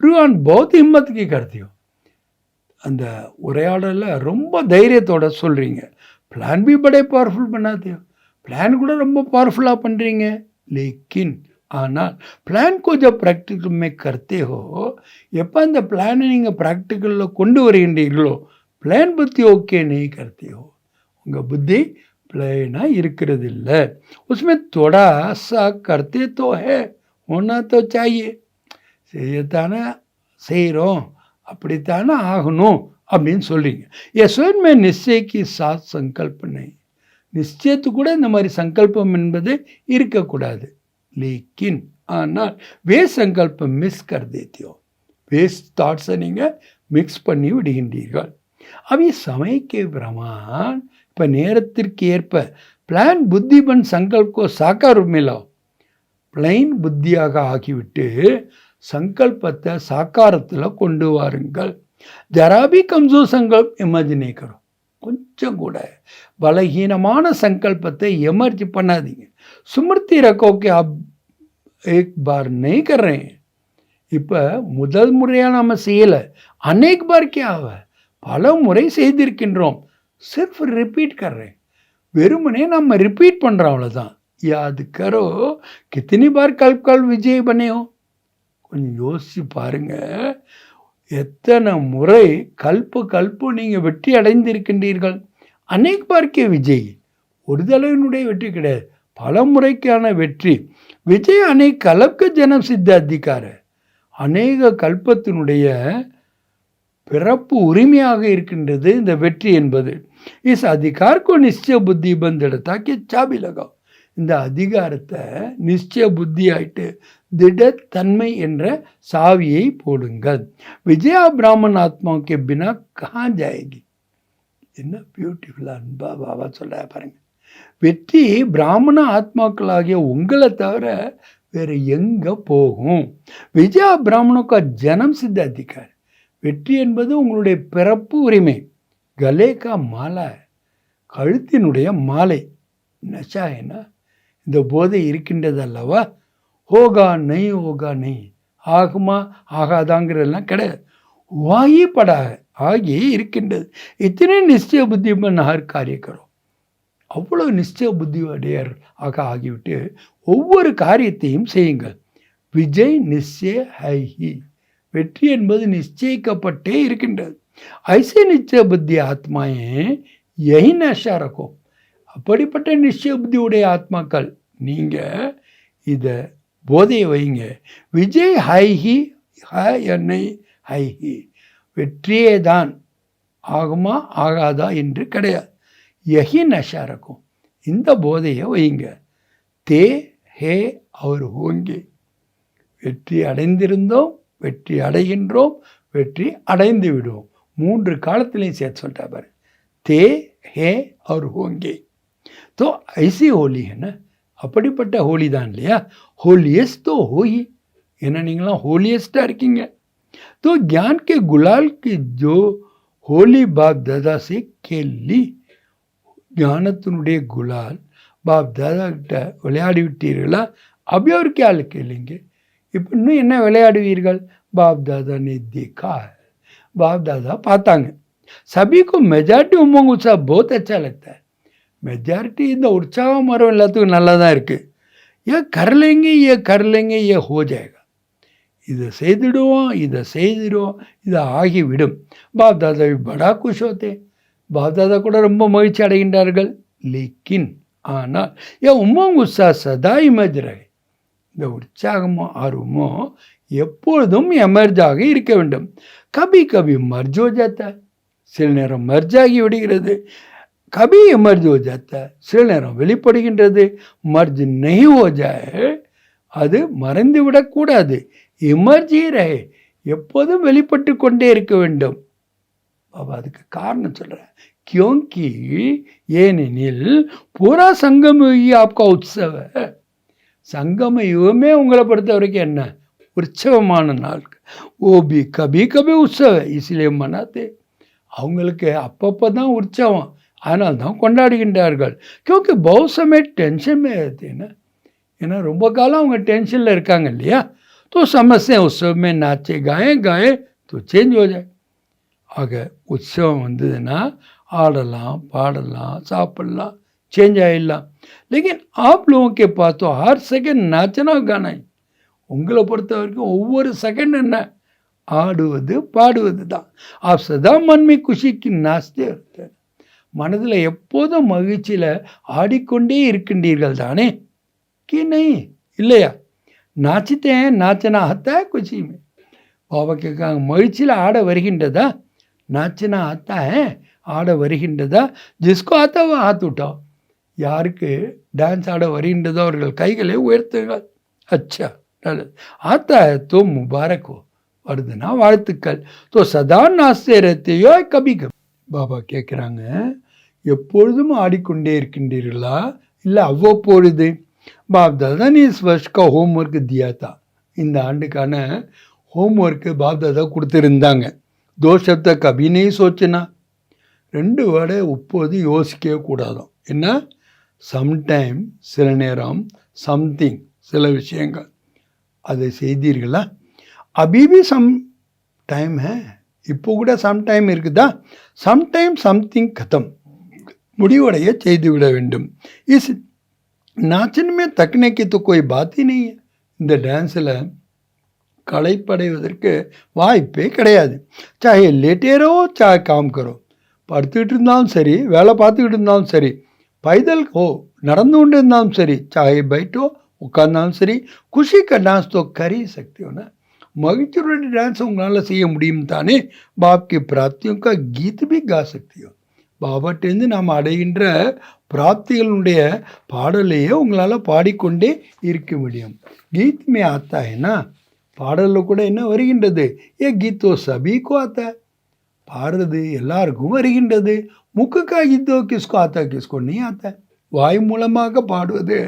ரூஹான் बहुत हिम्मत की करते हो அந்த உரையாடலில் ரொம்ப தைரியத்தோட சொல்கிறீங்க प्लान भी बड़े पावरफुल बनाते हो प्लान கூட ரொம்ப பவர்ஃபுல்லாக பண்ணுறீங்க लेकिन ஆனால் பிளான் को जब प्रैक्टिकल में करते हो எப்போ அந்த பிளானை நீங்கள் ப்ராக்டிக்கலில் கொண்டு வருகின்றீர்களோ प्लान புத்தி ஓகே नहीं करते हो உங்கள் புத்தி प्लानाக இருக்கிறது இல்லை उसमें थोड़ा सा करते तो है होना तो चाहिए செய்யத்தானே செய்கிறோம் அப்படித்தானே ஆகணும் அப்படின்னு சொல்கிறீங்க யஸ்வன்மே நிச்சயக்கு சாத் சங்கல்ப नहीं நிச்சயத்து கூட இந்த மாதிரி சங்கல்பம் என்பது இருக்கக்கூடாது लेकिन ஆனால் வே சங்கல்பம் மிஸ் கர் தேते हो வேஸ்ட் தாட்ஸை நீங்கள் மிக்ஸ் பண்ணி விடுகின்றீர்கள் அவை சமயக்கே பிரமான் இப்போ நேரத்திற்கு ஏற்ப பிளான் புத்திபன் சங்கல்போ சாக்கார் மேலோ பிளைன் புத்தியாக ஆகிவிட்டு சங்கல்பத்தை சாக்காரத்தில் கொண்டு வாருங்கள் ஜராபி கம்சோர் சங்கல்ப் எமர்ஜினே கரும் கொஞ்சம் கூட பலகீனமான சங்கல்பத்தை எமர்ஜ் பண்ணாதீங்க சுமிருத்தி ரக்கோக்கே அப் एक बार नहीं कर रहे हैं இப்போ முதல் முறையாக நம்ம செய்யலை अनेक बार क्या हुआ பல முறை செய்திருக்கின்றோம் सिर्फ रिपीट कर रहे हैं வெறுமனே நம்ம ரிப்பீட் பண்ணுறோம் அவ்வளோதான் याद करो कितनी बार कल विजय बने हो கொஞ்சம் யோசிச்சு பாருங்க எத்தனை முறை கல்பு நீங்கள் வெற்றி அடைந்திருக்கின்றீர்கள் अनेक बार के விஜய் ஒரு தடவையினுடைய வெற்றி கிடையாது பல முறைக்கான வெற்றி விஜய் अनेक கல்ப ஜனம் சித்த அதிகார அநேக கல்பத்தினுடைய பிறப்பு உரிமையாக இருக்கின்றது இந்த வெற்றி என்பது இஸ் அதிகாரக்கோ நிச்சய புத்தி பந்தெடுத்தாக்கி சாபி லகாவ் இந்த அதிகாரத்தை நிச்சய புத்தி ஆயிட்டு திடத்தன்மை என்ற சாவியை போடுங்கள் விஜயா பிராமன் ஆத்மாவுக்கு பின்னா கஹாं ஜாயேகி என்ன பியூட்டிஃபுல்லாக அன்பா பாபா சொல்ல பாருங்க வெற்றி பிராமண ஆத்மாக்களாகிய உங்களை தவிர வேறு எங்கே போகும் விஜயா பிராமணுக்கா ஜனம் சித்த அதிகார் வெற்றி என்பது உங்களுடைய பிறப்பு உரிமை கலேக்கா மாலை கழுத்தினுடைய மாலை நஷா என்ன இந்த போதை இருக்கின்றது அல்லவா ஹோகா நெய் ஆகுமா ஆகாதாங்கிறதெல்லாம் கிடையாது வாயி படாக ஆகி இருக்கின்றது. இத்தனை நிச்சய புத்தி ஹர் காரிய கரும். அவ்வளோ நிச்சய புத்தியுடையர் ஆகிவிட்டு ஒவ்வொரு காரியத்தையும் செய்யுங்கள். விஜய் நிச்சய ஹைஹி, வெற்றி என்பது நிச்சயிக்கப்பட்டே இருக்கின்றது. ஐசே நிச்சய புத்தி ஆத்மாயே யஹி நஷா ரக்கும். அப்படிப்பட்ட நிச்சய புத்தியுடைய ஆத்மாக்கள் நீங்கள் இதை போதையை வைங்க. விஜய் ஹைஹி என்னை ஹைஹி, வெற்றியே தான் ஆகுமா ஆகாதா என்று கிடையாது. யஹி நஷா ரக்கும், இந்த போதையை வைங்க. தே ஹே அவர் ஹோங்கே, வெற்றி அடைந்திருந்தோம், வெற்றி அடைகின்றோம், வெற்றி அடைந்து விடுவோம். 3 காலத்திலையும் சேர்த்து சொல்லிட்டா பாரு. தே ஹே அவர் ஹோங்கே. तो ऐसी होली है ना, அப்படிப்பட்ட ஹோலி தான் இல்லையா. ஹோலியஸ்ட் तो हो ही, ஏன்னா நீங்களாம் ஹோலியஸ்டாக இருக்கீங்க. तो ज्ञान के गुलाल की जो होली बाप दादा से खेल ली, ஞானத்தினுடைய குலால் பாப் தாதா கிட்ட விளையாடி விட்டீர்களா? அபி அவர் क्या கேளுங்க, இப்போ இன்னும் என்ன விளையாடுவீர்கள்? பாப் தாதா ने देखा है, बाप दादा பார்த்தாங்க. सभी को मेजॉरिटी उमंग उत्साह बहुत अच्छा लगता है. மெஜாரிட்டி இந்த உற்சாகம் வரும் எல்லாத்துக்கும் நல்லா தான் இருக்குது. ஏன் கரலைங்க ஏ ஹோ ஜாயேகா, இதை செய்திடுவோம், இதை செய்திடுவோம், இதை ஆகிவிடும். பாப் தாதா படா குஷ் ஹோத்தே, பாப் தாதா கூட ரொம்ப மகிழ்ச்சி அடைகின்றார்கள். லேக்கின் ஆனால் ஏன் உமங் உற்சாக சதா இமேஜ் ரகே, இந்த உற்சாகமோ ஆர்வமோ எப்பொழுதும் எமர்ஜாக இருக்க வேண்டும். கபி கபி மர்ஜ் ஹோ ஜாத்தா, சில நேரம் மர்ஜாகி விடுகிறது. கபி எமர்ஜ் ஹோ ஜாத்தா, சில நேரம் வெளிப்படுகின்றது. மர்ஜ் நஹி ஹோ ஜாயே, அது மறைந்து விடக்கூடாது. எமர்ஜி ரஹே, எப்போதும் வெளிப்பட்டு கொண்டே இருக்க வேண்டும். பாபா அதுக்கு காரணம் சொல்கிறேன். கியோங்கி ஏனெனில் பூரா சங்கம யுகி ஆப்கா உற்சவ, சங்கம யுகமே உங்களை பொறுத்த வரைக்கும் என்ன உற்சவமான நாள். ஓபி கபி கபி உற்சவ இசிலே மனாத்தே, அவங்களுக்கு அப்பப்போ தான் உற்சவம், அதனால் தான் கொண்டாடுகின்றார்கள். கியோங்கி बहुत समय टेंशन में रहते हैं ना, ஏன்னா ரொம்ப காலம் அவங்க டென்ஷனில் இருக்காங்க இல்லையா. तो समस्या उत्सव में नाचे गाए तो चेंज हो जाए. ஆக உற்சவம் வந்ததுன்னா ஆடலாம், பாடலாம், சாப்பிடலாம், சேஞ்ச் ஆகிடலாம். लेकिन आप लोगों के पास तो हर सेकंड नाचना गाना है. உங்களை பொறுத்த வரைக்கும் ஒவ்வொரு செகண்ட் என்ன ஆடுவது பாடுவது தான். आप सदा मन में खुशी की नाचते रहते हैं, மனதில் எப்போதும் மகிழ்ச்சியில் ஆடிக்கொண்டே இருக்கின்றீர்கள் தானே. கி நஹி, இல்லையா? நாச்சித்தே நாச்சனா ஆத்தா குஷி மே. பாபா கேட்காங்க, மகிழ்ச்சியில் ஆட வருகின்றதா? நாச்சனா ஆத்தா ஆட வருகின்றதா? ஜிஸ்கோ ஆத்தா வா ஹாத் உட்டாओ, யாருக்கு டான்ஸ் ஆட வருகின்றதோ அவர்கள் கைகளை உயர்த்துங்கள். அச்சா நல்லது. ஆத்தா தோ முபாரக் ஹோ, வருதுன்னா வாழ்த்துக்கள். தோ சதா நாஸ்தே ரஹத்தேயோ கபி கபி. பாபா கேட்குறாங்க, எப்பொழுதும் ஆடிக்கொண்டே இருக்கின்றீர்களா இல்லை அவ்வப்பொழுது? பாப் தாதா நீ இஸ் வர்ஷ் கா ஹோம்ஒர்க் தியா தா, இந்த ஆண்டுக்கான ஹோம்ஒர்க்கு பாப் தாதா கொடுத்துருந்தாங்க. தோ சப்த கபி நஹி சோச்சனா, 2 வேர்டை இப்போது யோசிக்கவே கூடாதும். என்ன? சம்டைம், சில நேரம், சம்திங், சில விஷயங்கள். அதை செய்தீர்களா? அபிபி சம் டைம் ஹே, இப்போ கூட சம்டைம் இருக்குதா? சம்டைம் சம்திங் கதம், முடிவடைய செய்துவிட வேண்டும். இஸ் நாச்சனமே தக்னேக்கு तो कोई बात ही नहीं है, இந்த டான்ஸில் களைப்படைவதற்கு வாய்ப்பே கிடையாது. சாஹே லேட்டே ரஹோ சாஹே காம் கரோ, படுத்துக்கிட்டு இருந்தாலும் சரி, வேலை பார்த்துக்கிட்டு இருந்தாலும் சரி, பைதல் ஹோ நடந்து கொண்டு இருந்தாலும் சரி, சாஹே பைட்டோ உட்கார்ந்தாலும் சரி, குஷி का डांस तो कर ही सकते हो ना, மகிழ்ச்சியுடைய டான்ஸ் உங்களால் செய்ய முடியும் தானே. பாப் की प्राप्तियों का गीत भी गा सकती हो, பாபாட்டேருந்து நாம் அடைகின்ற பிராப்திகளுடைய பாடலையே உங்களால் பாடிக்கொண்டே இருக்க முடியும். கீத் மே ஆத்தா ஏன்னா, பாடலில் கூட என்ன வருகின்றது? ஏ கீத்தோ சபீக்கோ ஆத்தா, பாடுறது எல்லாருக்கும் வருகின்றது. முக்குக்கா கீத்தோ கிஸ்கோ ஆத்தா கிஸ்கோ நீ ஆத்தா, வாய் மூலமாக பாடுவது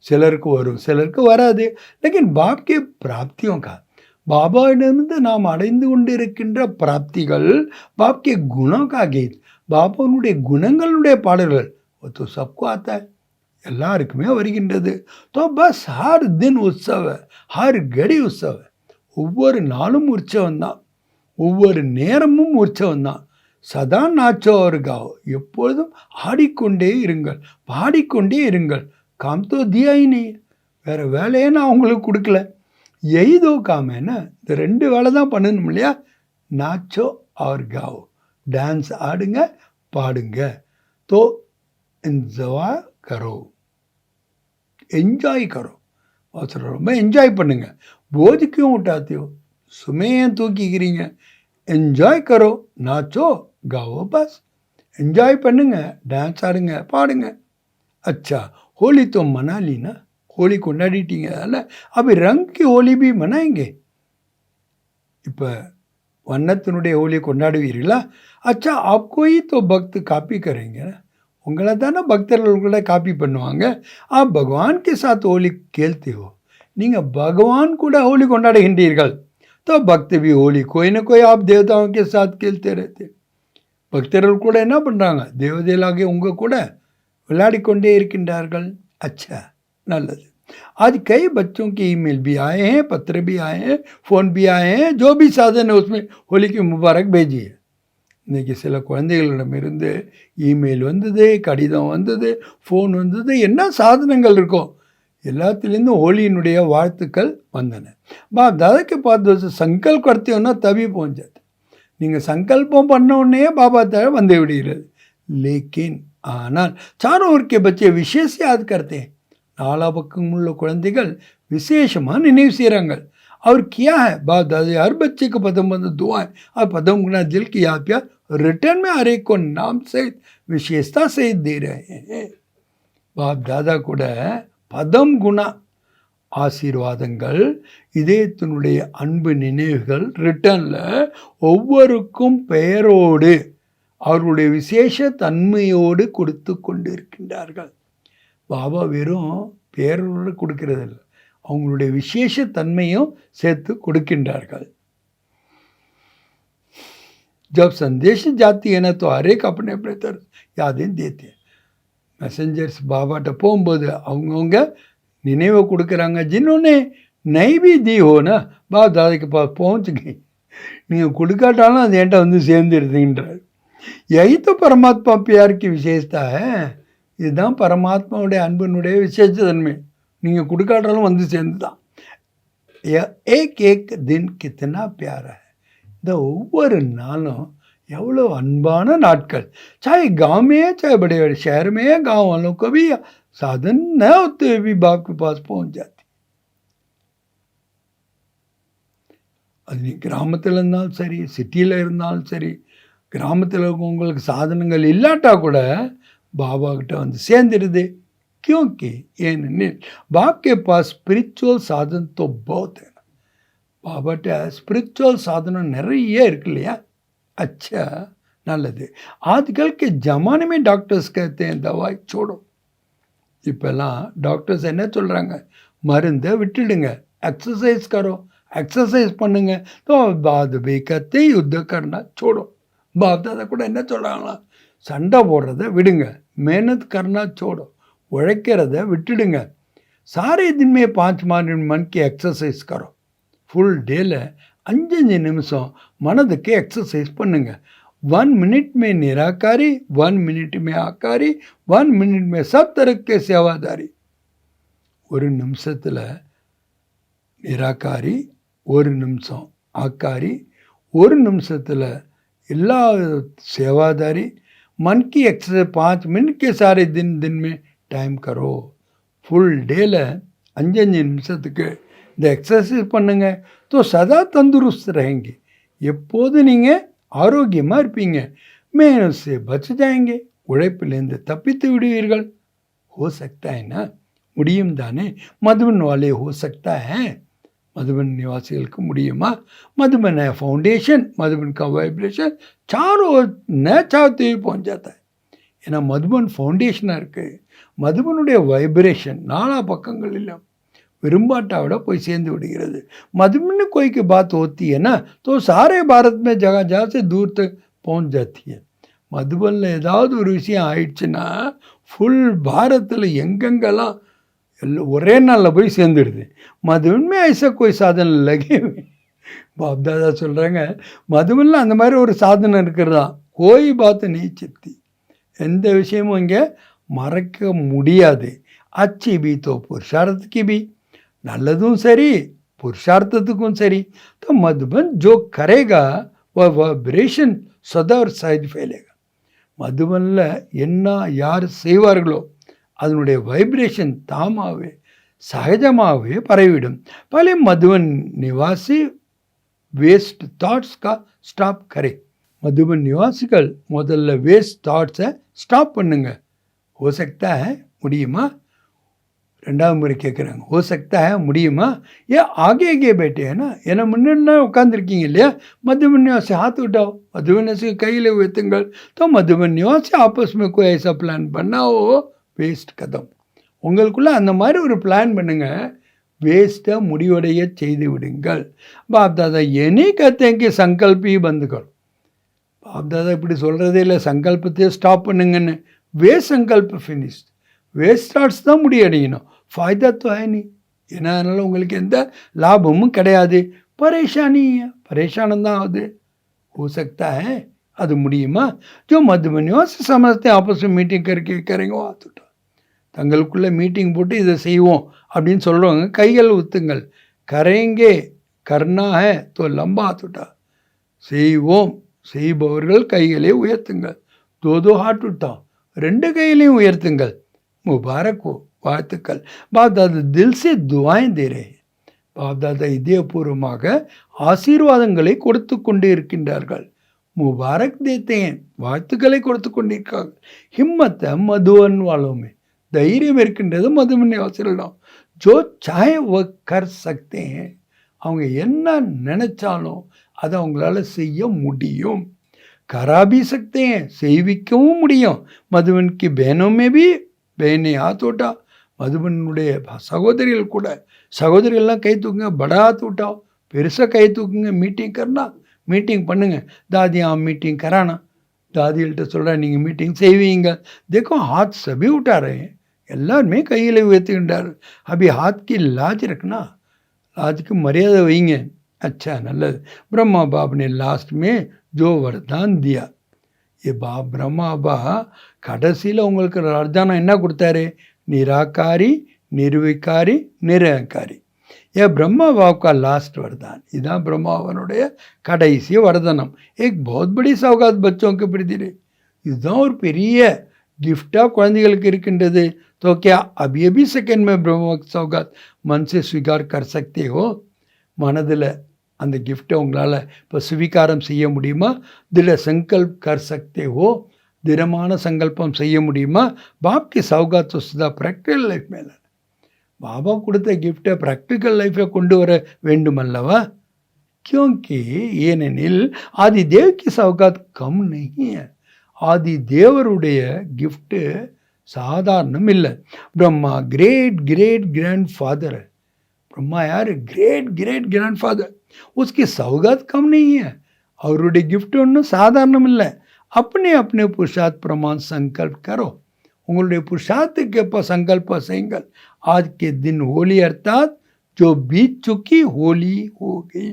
சிலருக்கு வரும், சிலருக்கு வராது. लेकिन बाप के प्राप्तियों का, பாபாவிடமிருந்து நாம் அடைந்து கொண்டிருக்கின்ற பிராப்திகள், பாப் கே குணம் கா கீத், பாபாவுடைய குணங்களுடைய பாடல்கள் तो सबको आता है, எல்லாருக்குமே வருகின்றது. तो बस हर दिन उत्सव है, हर घड़ी उत्सव है, ஒவ்வொரு நாளும் உற்சவம் தான். ஒவ்வொரு நேரமும் உற்சவம்தான். சதா நாச்சோ और गाओ, எப்பொழுதும் ஆடிக்கொண்டே இருங்கள், பாடிக்கொண்டே இருங்கள். काम तो दिया ही नहीं, வேறு வேலையே நான் உங்களுக்கு கொடுக்கல. எய்தோ காமேன்னா இந்த 2 வேலை தான் பண்ணணும் இல்லையா? நாச்சோ और गाओ, டான்ஸ் ஆடுங்க, பாடுங்க. तो एंजॉय करो, என்ஜாய் करो. ரொம்ப என்ஜாய் பண்ணுங்க. போझ क्यों उठाते हो, சுமையை தூக்கிக்கிறீங்க. என்ஜாய் करो, नाचो गाओ, बस என்ஜாய் பண்ணுங்க, டான்ஸ் ஆடுங்க, பாடுங்க. अच्छा, होली तो मना ली ना, होली கொண்டாடிட்டீங்க அதில். அப்படி ரங்கி ஹோலி பி மனாएंगे. இப்போ வண்ணத்தினுடைய ஹோலி கொண்டாடுவீர்களா? अच्छा, आपको ही तो भक्त कापी करेंगे ना, உங்களை தானே பக்தர்கள் கூட காப்பி பண்ணுவாங்க. आप भगवान के साथ होली खेलते हो, நீங்கள் பகவான் கூட होली கொண்டாடுகின்றீர்கள். तो भक्त भी होली कोई ना कोई आप देवताओं के साथ खेलते रहते. பக்தர்கள் கூட என்ன பண்ணுறாங்க? தேவதைகளாகிய உங்கள் கூட விளையாடி கொண்டே இருக்கின்றார்கள். अच्छा, நல்லது. आज कई बच्चों के ईमेल भी आए हैं, पत्र भी आए हैं, फ़ोन भी आए हैं. जो भी साधन है उसमें होली की मुबारक भेजिए. இன்றைக்கி சில குழந்தைகளிடமிருந்து இமெயில் வந்தது, கடிதம் வந்தது, ஃபோன் வந்தது, என்ன சாதனங்கள் இருக்கோ எல்லாத்துலேருந்தும் ஹோலியினுடைய வாழ்த்துக்கள் வந்தன. பாப் दादा के पास दोस्त संकल्प करते हो ना तभी पहुँच जाते. நீங்கள் சங்கல்பம் பண்ண உடனே பாபா தர வந்து விடுகிறது. लेकिन ஆனால் चारों ओर के बच्चे विशेष याद करते हैं. நாலா பக்கம் உள்ள குழந்தைகள் விசேஷமாக நினைவு செய்கிறாங்க. और क्या है बाप दादा, हर बच्चे को पदम बंद दुआ है और पदम गुना दिल की याद प्यार रिटर्न में हर एक को नाम सहित विशेषता सहित दे रहे हैं. बाप दादा கூட பதம் குணா ஆசீர்வாதங்கள், இதயத்தினுடைய அன்பு நினைவுகள் ரிட்டர்னில் ஒவ்வொருக்கும் பெயரோடு அவர்களுடைய விசேஷ தன்மையோடு கொடுத்து கொண்டு இருக்கின்றார்கள். பாபா வெறும் பெயரோடு கொடுக்கறதில்லை, அவங்களுடைய விசேஷ தன்மையும் சேர்த்து கொடுக்கின்றார்கள். जब संदेश जाती है ना तो हर एक अपने अपने तरफ यादें देते हैं. मैसेंजर्स बाबाட்ட போகும்போது அவங்கவுங்க நினைவை கொடுக்குறாங்க. जिन्होंने नहीं भी दी हो ना, बाप दादा के पास पहुँच गई. நீங்கள் கொடுக்காட்டாலும் அது என்கிட்ட வந்து சேர்ந்துருதுன்றார். यही तो परमात्मा प्यार की विशेषता है. இதுதான் பரமாத்மாவுடைய அன்பினுடைய விசேஷ தன்மை. நீங்கள் கொடுக்காட்டாலும் வந்து சேர்ந்து தான். एक एक दिन कितना प्यारा है. இந்த ஒவ்வொரு நாளும் எவ்வளோ அன்பான நாட்கள். चाहे गांव में है, चाहे बड़े बड़े शहर में है, गांव वालों को भी साधन न होते हुए भी बाप के पास पहुंच जाती. அது நீ கிராமத்தில் இருந்தாலும் சரி, சிட்டியில் இருந்தாலும் சரி, கிராமத்தில் இருக்கவங்களுக்கு சாதனங்கள் இல்லாட்டா கூட பாபா கிட்ட வந்து சேர்ந்துடுது. क्योंकि ஏனெனில் बाप के पास स्पिरिचुअल साधन तो बहुत है. பாபாட்ட ஸ்பிரிச்சுவல் சாதனம் நிறைய இருக்கு இல்லையா? अच्छा, நல்லது. आजकल के ज़माने में डॉक्टर्स कहते हैं दवाई छोड़ो. இப்போல்லாம் டாக்டர்ஸ் என்ன சொல்கிறாங்க? மருந்தை விட்டுடுங்க, एक्सरसाइज करो, एक्सरसाइज பண்ணுங்க. तो बाद भी कहते युद्ध करना छोड़ो. बाप दादा கூட என்ன சொல்கிறாங்களா? சண்டை போடுறத விடுங்க, मेहनत करना छोड़ो, உழைக்கிறத விட்டுடுங்க. सारे दिन में 5 मिनट मन की एक्सरसाइज करो. फुल डेல 5 நிமிஷம் மனதுக்கு எக்ஸசைஸ் பண்ணுங்க. 1 मिनट में निराकारी, 1 मिनट में आकारी, 1 मिनट में सब तरह के सेवादारी. ஒரு நிமிஷத்தில் நிராகாரி, ஒரு நிமிஷம் ஆக்காரி, ஒரு நிமிஷத்தில் எல்லா सेवादारी. मन की एक्सरसाइज 5 मिनट के सारे दिन में टाइम करो. फुल डेல 5 நிமிஷத்துக்கு இந்த எக்ஸசைஸ் பண்ணுங்க. तो सदा तंदुरुस्त रहेंगे. எப்போது நீங்கள் ஆரோக்கியமாக இருப்பீங்க. मेहनत से बच जाएंगे, உழைப்பிலிருந்து தப்பித்து விடுவீர்கள். हो सकता है ना, முடியும் தானே? मधुबन वाले हो सकता है, मधुबन निवासिகளுக்கு முடியுமா? मधुबन है फाउंडेशन, मधुबन का वाइब्रेशन चारों ओर न चाहते हुए पहुँच जाता है. ஏன்னா மதுபன் ஃபவுண்டேஷனாக இருக்குது. மதுபனுடைய வைப்ரேஷன் நாலா பக்கங்களிலும் विरुम्बाटा विड़ा कोई सेंध विடுகிறது. मधुबन कोई की बात होती है ना तो सारे भारत में जगह जहाँ से दूर तक पहुँच जाती है. மதுபனில் ஏதாவது ஒரு விஷயம் ஆயிடுச்சுன்னா ஃபுல் பாரத்தில் எங்கெங்கெல்லாம் எல்லாம் ஒரே நாளில் போய் சேர்ந்துடுது. मधुबन में ऐसा कोई साधन लगे हुए பாப்தாதா சொல்கிறாங்க, மதுவனில் அந்த மாதிரி ஒரு சாதனை இருக்கிறதா. கோய் பாத்து நீ சித்தி, எந்த விஷயமும் இங்கே மறைக்க முடியாது. அச்சி பி தோ புருஷார்த்தக்கு பி, நல்லதும் சரி புருஷார்த்தத்துக்கும் சரி. तो मधुबन जो करेगा वह वाइब्रेशन सदा और सहज फैलेगा. மதுபனில் என்ன யார் செய்வார்களோ அதனுடைய வைப்ரேஷன் தாமாகவே சகஜமாகவே பரவிடும். பல மதுபன் நிவாசி வேஸ்ட் தாட்ஸ் கா ஸ்டாப் करे. மதுபன் நிவாசிகள் முதல்ல வேஸ்ட் தாட்ஸை ஸ்டாப் பண்ணுங்க. हो सकता है, முடியுமா? ரெண்டாவது முறை கேட்குறாங்க, हो सकता है, முடியுமா? ஏன் ஆகே ஆகே பேட்டே ஏன்னா ஏன்னா முன்னா உட்காந்துருக்கீங்க இல்லையா? मधुबन निवासी हाथ उठाओ, मधुबन निवासी கையில் உயர்த்துங்கள். तो मधुबन निवासी आपस में कोई ऐसा प्लान बनाओ, வேஸ்ட் கதம். உங்களுக்குள்ளே அந்த மாதிரி ஒரு பிளான் பண்ணுங்க, வேஸ்ட்டை முடிவடைய செய்து விடுங்கள். பாப்தாதா ஏனே கத்தேங்க சங்கல்பி பந்துக்கள். பாப்தாதா இப்படி சொல்கிறதே இல்லை சங்கல்பத்தையே ஸ்டாப் பண்ணுங்கன்னு. வே சங்கல்ப ஃபினிஷ், வேஸ்ட் தாட்ஸ் தான் முடியடையணும். ஃபாய்தா तो है नहीं, ஏன்னா அதனால் உங்களுக்கு எந்த லாபமும் கிடையாது. பரேஷானி பரேஷானம் தான் ஆகுது. हो सकता है, அது முடியுமா? जो मधुबनियों से समझते आपस में मीटिंग करके करेंगे हाथ उठा. தங்களுக்குள்ளே மீட்டிங் போட்டு இதை செய்வோம் அப்படின்னு சொல்கிறவங்க கைகள் ஊத்துங்கள். கரேங்கே கர்னா ஹே தோ லம்பா हाथ उठा. செய்வோம் செய்பவர்கள் கைகளை உயர்த்துங்கள். தோ ஹாட் உட்டா, ரெண்டு கையிலையும் உயர்த்துங்கள். முபாரக் ஹோ, வாழ்த்துக்கள். பாப்தாதா தில் சே துவாएं दे रहे हैं. பாப்தாதா இதயபூர்வமாக ஆசீர்வாதங்களை கொடுத்து கொண்டு இருக்கின்றார்கள். முபாரக் தேத்தேன், வாழ்த்துக்களை கொடுத்து கொண்டிருக்கார்கள். ஹிம்மத்தை மதுவன் வாழோமே, தைரியம் இருக்கின்றது மதுவன் நிவாசிகளிடம். ஜோ சாய வ கர் சக்தே, அவங்க என்ன நினைச்சாலும் அதை அவங்களால செய்ய முடியும். கராபி சக்தே, செய்விக்கவும் முடியும். மதுவனுக்கு பேனோமே பி பேனே हाथ उठा. மதுபனுடைய சகோதரிகள் கூட, சகோதரிகள்லாம் கை தூக்குங்க. படா हाथ उठाओ, பெருசாக கை தூக்குங்க. மீட்டிங் கர்னா, மீட்டிங் பண்ணுங்க. தாதி மீட்டிங் கரானா, தாதிகள்கிட்ட சொல்கிறேன் நீங்கள் மீட்டிங் செய்வீங்க. देखो हाथ सभी उठा रहे हैं, எல்லாருமே கையில் உயர்த்துகின்றார். அபி हाथ की लाज रखना, लाज की मर्यादा வைங்க. अच्छा நல்லது. ब्रह्मा बाप ने लास्ट में जो वरदान दिया, ये बाप ब्रह्मा बा கடைசியில் உங்களுக்கு வர்தானம் என்ன கொடுத்தாரு? நிராகாரி, நிர்விகாரி, நிரங்காரி. ये ब्रह्मा बाप का लास्ट वरदान, இதுதான் பிரம்மாவனுடைய கடைசி வரதானம். एक बहुत बड़ी सौगात बच्चों के प्रति, இதுதான் ஒரு பெரிய கிஃப்டாக குழந்தைகளுக்கு இருக்கின்றது. तो क्या अभी अभी सेकंड में ब्रह्मा सौगात मन से स्वीकार कर सकते हो? மனதில் அந்த கிஃப்டை உங்களால் இப்போ ஸ்வீகாரம் செய்ய முடியுமா? தில சங்கல்ப் கர் சக்தே ஹோ, திடமான சங்கல்பம் செய்ய முடியுமா? பாப்கி சௌகாத் சுஸ்தா ப்ராக்டிக்கல் லைஃப் மேலே, பாபா கொடுத்த கிஃப்டை ப்ராக்டிக்கல் லைஃப்பை கொண்டு வர வேண்டும் அல்லவா? क्योंकि ஏனெனில் ஆதி தேவ்கி சௌகாத் கம் नहीं है. ஆதி தேவருடைய கிஃப்ட்டு சாதாரணம் இல்லை. Brahma great great grandfather. Brahma यार ग्रेट ग्रेट ग्रैंड फादर, उसकी सौगात कम नहीं है. அவருடைய கிஃப்ட் ஒன்றும் சாதாரணம் இல்லை. अपने अपने पुरुषार्थ प्रमाण संकल्प करो. உங்களுடைய புருஷார்த்துக்கு எப்போ சங்கல்பம் செய்யுங்கள். आज के दिन होली अर्थात जो बीत चुकी होली हो गई.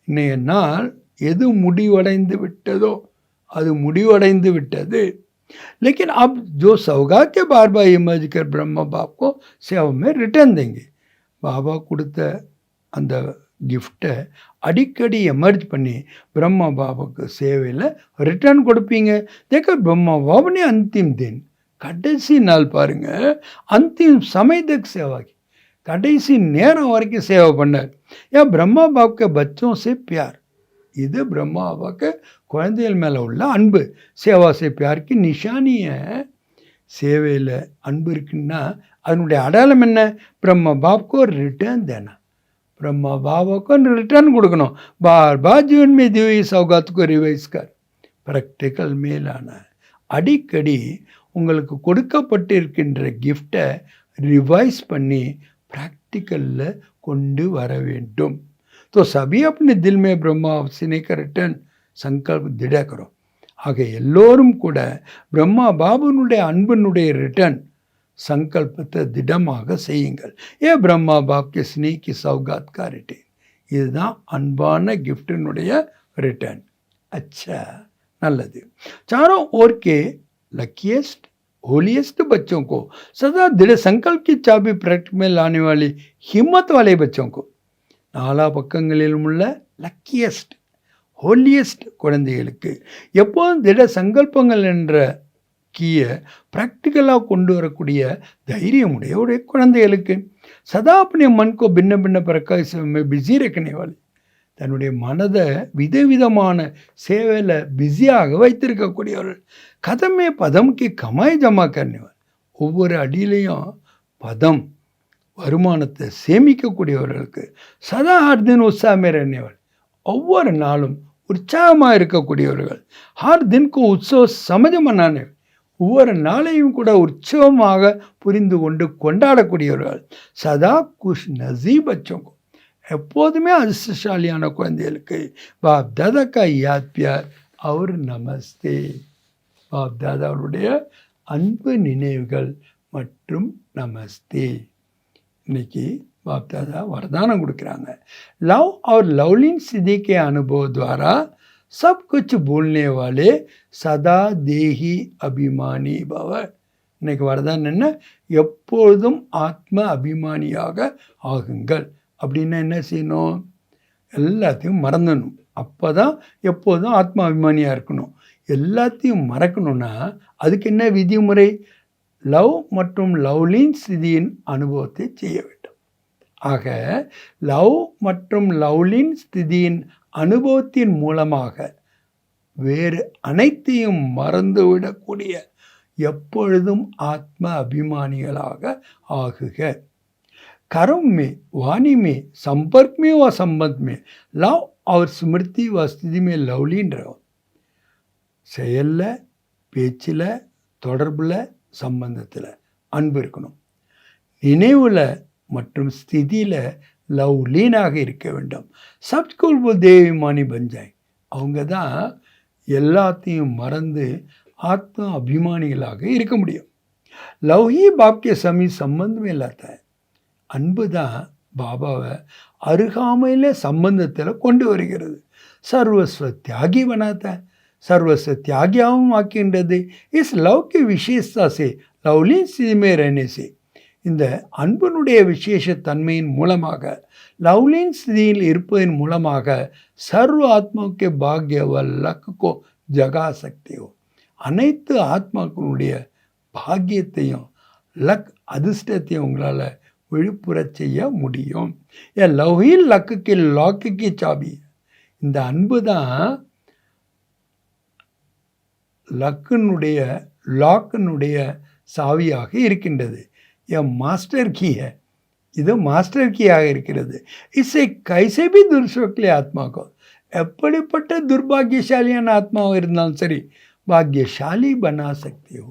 இன்றைய நாள் எது முடிவடைந்து விட்டதோ அது முடிவடைந்து விட்டது. लेकिन अब जो सौगात के बार बार इमर्ज कर ब्रह्मा बाप को सेवा में रिटर्न देंगे. பாபா கொடுத்த அந்த கிஃப்டை அடிக்கடி எமர்ஜ் பண்ணி பிரம்மா பாபாவுக்கு சேவையில் ரிட்டர்ன் கொடுப்பீங்க. தேக்க பிரம்மா பாபனே அந்திம் தின், கடைசி நாள் பாருங்கள், அந்திம் சமயத்துக்கு சேவாகி கடைசி நேரம் வரைக்கும் சேவை பண்ணார். ஏன் பிரம்மா பாபுக்கு பச்சோं से प्यार, இது பிரம்மா பாபாவுக்கு குழந்தைகள் மேலே உள்ள அன்பு. சேவா से प्यार की निशानी है. சேவையில் அன்பு இருக்குன்னா அதனுடைய அடையாளம் என்ன? பிரம்மா பாப்को रिटर्न देना, பிரம்மா பாபாவுக்கு ரிட்டர்ன் கொடுக்கணும். बार बार जीवन में दी हुई सौगात को रिवाइज कर प्रैक्टिकल மேலான அடிக்கடி உங்களுக்கு கொடுக்கப்பட்டிருக்கின்ற கிஃப்டை ரிவைஸ் பண்ணி ப்ராக்டிக்கலில் கொண்டு வர வேண்டும். तो सभी अपने दिल में ब्रह्मा सीने का रिटर्न संकल्प दृढ़ करो. ஆக எல்லோரும் கூட பிரம்மா பாபனுடைய அன்பினுடைய ரிட்டர்ன் சங்கல்பத்தை திடமாக செய்யுங்கள். ஏ பிரம்மா பாப் கே ஸ்னேஹ் கி சௌகாத் கா ரிட்டர்ன், இதுதான் அன்பான கிஃப்டினுடைய ரிட்டர்ன். अच्छा நல்லது. चारों ओर के लकीएस्ट होलीएस्ट बच्चों को सदा दृढ़ संकल्प की चाबी प्रैक्ट में लाने वाली हिम्मत वाले बच्चों को நாலா பக்கங்களிலும் உள்ள லக்கியஸ்ட் ஹோலியஸ்ட் குழந்தைகளுக்கு எப்போதும் திட சங்கல்பங்கள் என்ற கீயை ப்ராக்டிக்கலாக கொண்டு வரக்கூடிய தைரியமுடைய குழந்தைகளுக்கு சதா अपने मन को भिन्न भिन्न प्रकार में बिजी रखने वाले தன்னுடைய மனதை விதவிதமான சேவையில் பிஸியாக வைத்திருக்கக்கூடியவர்கள் கதமே பதம்க்கு கமாய் ஜமா கர்னேவால் ஒவ்வொரு அடியிலையும் பதம் வருமானத்தை சேமிக்கக்கூடியவர்களுக்கு சதா ஹர் தின் உற்சாகமே रहनेवाल ஒவ்வொரு நாளும் உற்சாகமாக இருக்கக்கூடியவர்கள் ஹர் தின்கு உற்சவ சமஜ மன்னானே ஒவ்வொரு நாளையும் கூட உற்சவமாக புரிந்து கொண்டு கொண்டாடக்கூடியவர்கள் சதா குஷ் நசீப் பச்சோங்க எப்போதுமே அதிர்ஷ்டசாலியான குழந்தைகளுக்கு பாப் தாதா கா யாத் பியார் அவர் நமஸ்தே. பாப் தாதாவுடைய அன்பு நினைவுகள் மற்றும் நமஸ்தே. இன்னைக்கு बाप दादा वरदान கொடுக்குறாங்க. लव और लवलीन सिद्धि के अनुभव द्वारा सब कुछ बोलने वाले सदा देही अभिमानी भव. இன்னைக்கு வரதானம் என்ன? எப்பொழுதும் ஆத்ம அபிமானியாக ஆகுங்கள். அப்படின்னா என்ன செய்யணும்? எல்லாத்தையும் மறந்துடணும். அப்போ தான் எப்போதும் ஆத்ம அபிமானியாக இருக்கணும். எல்லாத்தையும் மறக்கணும்னா அதுக்கு என்ன விதிமுறை? லவ் மற்றும் லவ்லின் ஸ்திதியின் அனுபவத்தை செய்ய வேண்டும். ஆக லவ் மற்றும் லவ்லின் ஸ்திதியின் அனுபவத்தின் மூலமாக வேறு அனைத்தையும் மறந்துவிடக்கூடிய எப்பொழுதும் ஆத்ம அபிமானிகளாக ஆகுக. कर्म में, वाणी में, संपर्क में व संबंध में लव और स्मृति व स्थिति में लवलीन रहो. செயலில், பேச்சில், தொடர்பில், சம்பந்தத்தில் அன்பு இருக்கணும். நினைவில் மற்றும் ஸ்திதியில் லவ்லீனாக இருக்க வேண்டும். சப்ஸ்கூல் தேவிமானி பஞ்சாய் அவங்க தான் எல்லாத்தையும் மறந்து ஆத்ம அபிமானிகளாக இருக்க முடியும். லவ்ஹி பாப்கே சமீ சம்பந்தமே இல்லாத அன்பு தான் பாபாவை அருகாமையில் சம்பந்தத்தில் கொண்டு வருகிறது. சர்வஸ்வ தியாகி बनाता है, सर्वस्व त्यागियाவும் ஆக்கின்றது. इस लव की विशेषता से लवलीन स्थिति में रहने से இந்த அன்பினுடைய விசேஷ தன்மையின் மூலமாக லவ்லின் ஸ்திதியில் இருப்பதன் மூலமாக சர்வ ஆத்மாவுக்கு பாக்ய வல்லக்கோ ஜகா சக்தியோ அனைத்து ஆத்மாக்களுடைய பாக்கியத்தையும் லக் அதிர்ஷ்டத்தையும் உங்களால் விழுப்புறச் செய்ய முடியும். ஏன் லவ்ஹில் லக்குக்கு லாக்குக்கு சாபி. இந்த அன்பு தான் லக்கினுடைய லாக்கினுடைய சாவியாக இருக்கின்றது. என் மாஸ்டர் கீ है, இது மாஸ்டர் கீயாக இருக்கிறது. இசை கைசே பி துர்ஸ்வக்லே ஆத்மாக்கோ எப்படிப்பட்ட துர்பாகியசாலியான ஆத்மாவாக இருந்தாலும் சரி பாக்யசாலி பனா சக்தி हो,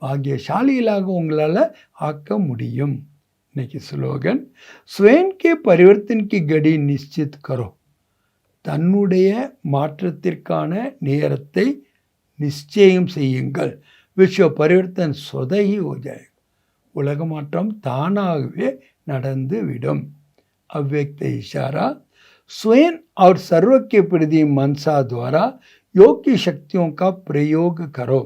பாக்யசாலிகளாக உங்களால் ஆக்க முடியும். இன்னைக்கு ஸ்லோகன் स्वयं के परिवर्तन की घड़ी निश्चित करो. தன்னுடைய மாற்றத்திற்கான நேரத்தை நிச்சயம் செய்யுங்கள். விஸ்வ பரிவர்த்தன் சொதகி हो जाएगा. உலக மாற்றம் தானாகவே நடந்து விடும். अव्यक्त इशारा स्वयं और सर्व के प्रति मनसा द्वारा योग की शक्तियों का प्रयोग करो.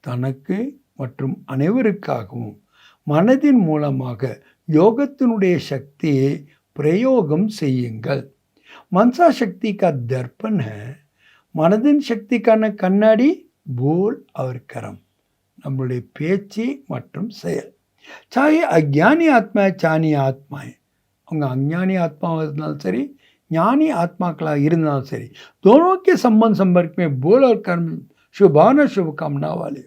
தனக்கு மற்றும் அனைவருக்காகவும் மனதின் மூலமாக யோகத்தினுடைய சக்தியை பிரயோகம் செய்யுங்கள். மனசா சக்தி கா தர்ப்பன் है, மனதின் சக்திக்கான கண்ணாடி போல் அவர் கரம், நம்மளுடைய பேச்சு மற்றும் செயல். சாहे அஜ்ஞானி ஆத்மா சாணி ஆத்மாய், அவங்க அஞ்ஞானி ஆத்மாவாக இருந்தாலும் சரி ஞானி ஆத்மாக்களாக இருந்தாலும் சரி दोनों के संबंध संपर्क में बोल और कर्म शुभावना शुभकामना वाले.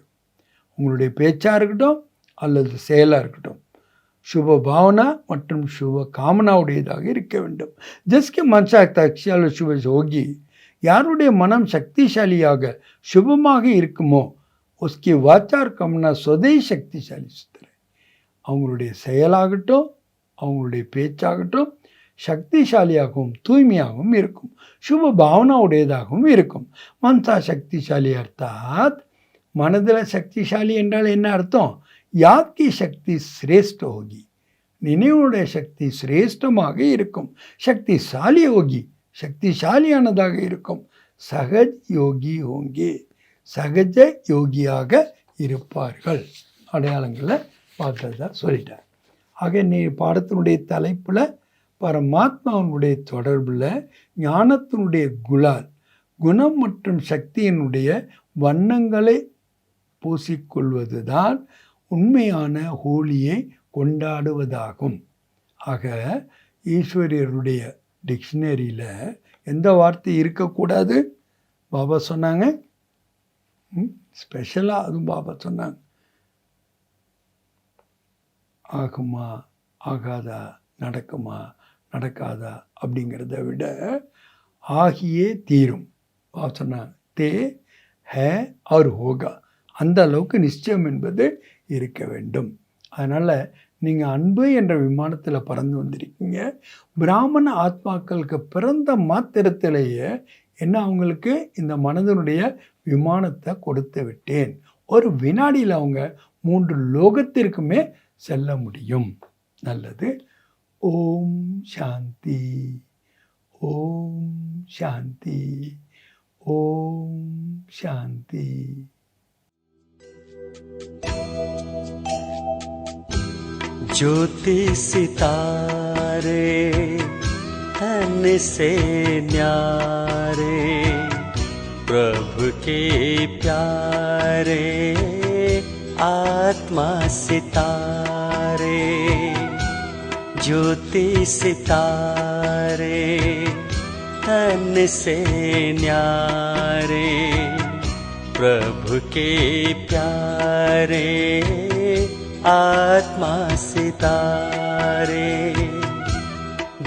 உங்களுடைய பேச்சாக இருக்கட்டும் அல்லது செயலாக இருக்கட்டும் சுப பாவனா மற்றும் சுப காமனாவுடையதாக இருக்க வேண்டும். ஜஸ்கி மனசா தக்ஷால சுப யோகி, யாருடைய மனம் சக்திசாலியாக சுபமாக இருக்குமோ உஸ்கி வாச்சார் கமனா சொதை சக்திசாலி சுத்தர. அவங்களுடைய செயலாகட்டும் அவங்களுடைய பேச்சாகட்டும் சக்திசாலியாகவும் தூய்மையாகவும் இருக்கும், சுப பாவனாவுடையதாகவும் இருக்கும். மனசா சக்திசாலி அர்த்தாத் மனதில் சக்திசாலி என்றால் என்ன அர்த்தம்? யாத் கி சக்தி சிரேஷ்ட ஹோகி, நினைவுடைய சக்தி சிரேஷ்டமாக இருக்கும். சக்திசாலி யோகி சக்திசாலியானதாக இருக்கும். சகஜ் யோகி ஹோங்கே, சகஜ யோகியாக இருப்பார்கள். அடையாளங்களை பார்த்ததா சொல்லிட்டார். ஆக நீ பாடத்தினுடைய தலைப்பில் பரமாத்மாவினுடைய தொடர்பில் ஞானத்தினுடைய குணம் மற்றும் சக்தியினுடைய வண்ணங்களை பூசிக்கொள்வது தான் உண்மையான ஹோலியை கொண்டாடுவதாகும். ஆக ஈஸ்வரியருடைய டிக்ஷனரியில் எந்த வார்த்தை இருக்கக்கூடாது? பாபா சொன்னாங்க, ஸ்பெஷலாக அதுவும் பாபா சொன்னாங்க, ஆகுமா ஆகாதா, நடக்குமா நடக்காதா அப்படிங்கிறத விட ஆகியே தீரும். பாபா சொன்னாங்க தே ஹே அவர் ஹோகா, அந்த அளவுக்கு நிச்சயம் என்பது இருக்க வேண்டும். அதனால் நீங்கள் அன்பு என்ற விமானத்தில் பறந்து வந்திருக்கீங்க. பிராமண ஆத்மாக்களுக்கு பிறந்த மாத்திரத்திலேயே என்ன அவங்களுக்கு இந்த மனதனுடைய விமானத்தை கொடுத்து விட்டேன். ஒரு வினாடியில் அவங்க 3 லோகத்திற்குமே செல்ல முடியும். நல்லது. ஓம் சாந்தி, ஓம் சாந்தி, ஓம் சாந்தி. ज्योति सितारे तन से न्यारे, प्रभु के प्यारे आत्मा सितारे। ज्योति सितारे तन से न्यारे, प्रभु के प्यारे आत्मा सितारे।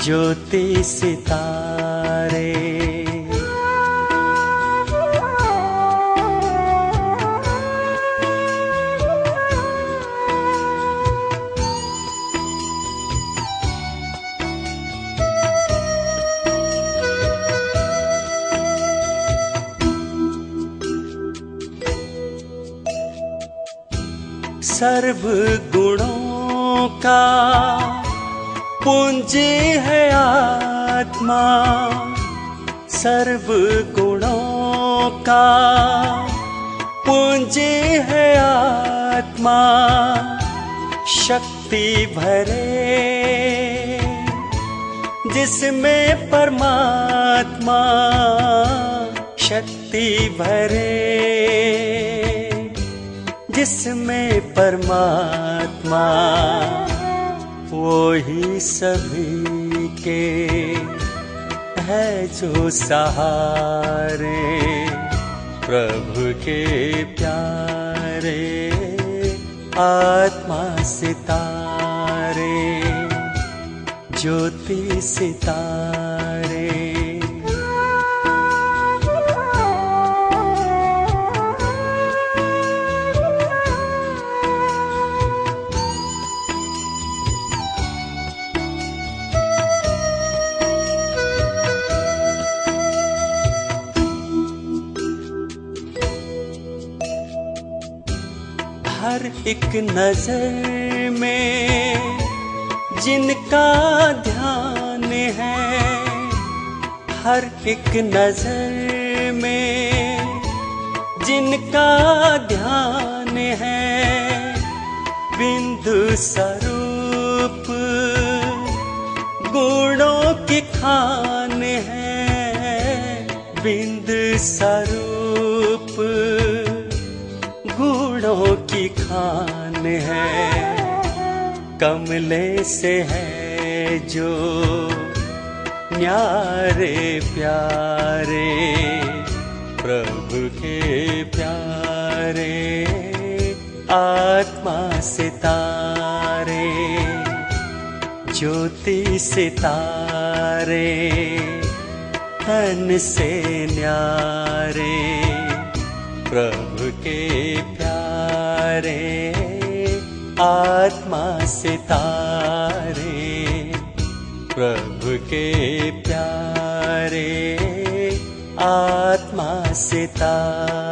ज्योति सितारे। सर्व गुणों का पुंज है आत्मा, सर्व गुणों का पुंज है आत्मा। शक्ति भरे जिसमें परमात्मा, शक्ति भरे जिसमें परमात्मा। वो ही सभी के है जो सहारे, प्रभु के प्यारे आत्मा सितारे। ज्योति सितारे। हर एक नजर में जिनका ध्यान है, हर एक नजर में जिनका ध्यान है। बिंदु स्वरूप गुणों की खान है, बिंदु स्वरूप गुणों की खान है। कमले से है जो न्यारे प्यारे, प्रभु के प्यारे आत्मा सितारे। ज्योति सितारे तन से न्यारे, प्रभु के प्यारे आत्मा सितारे। प्रभु के प्यारे आत्मा सितारे।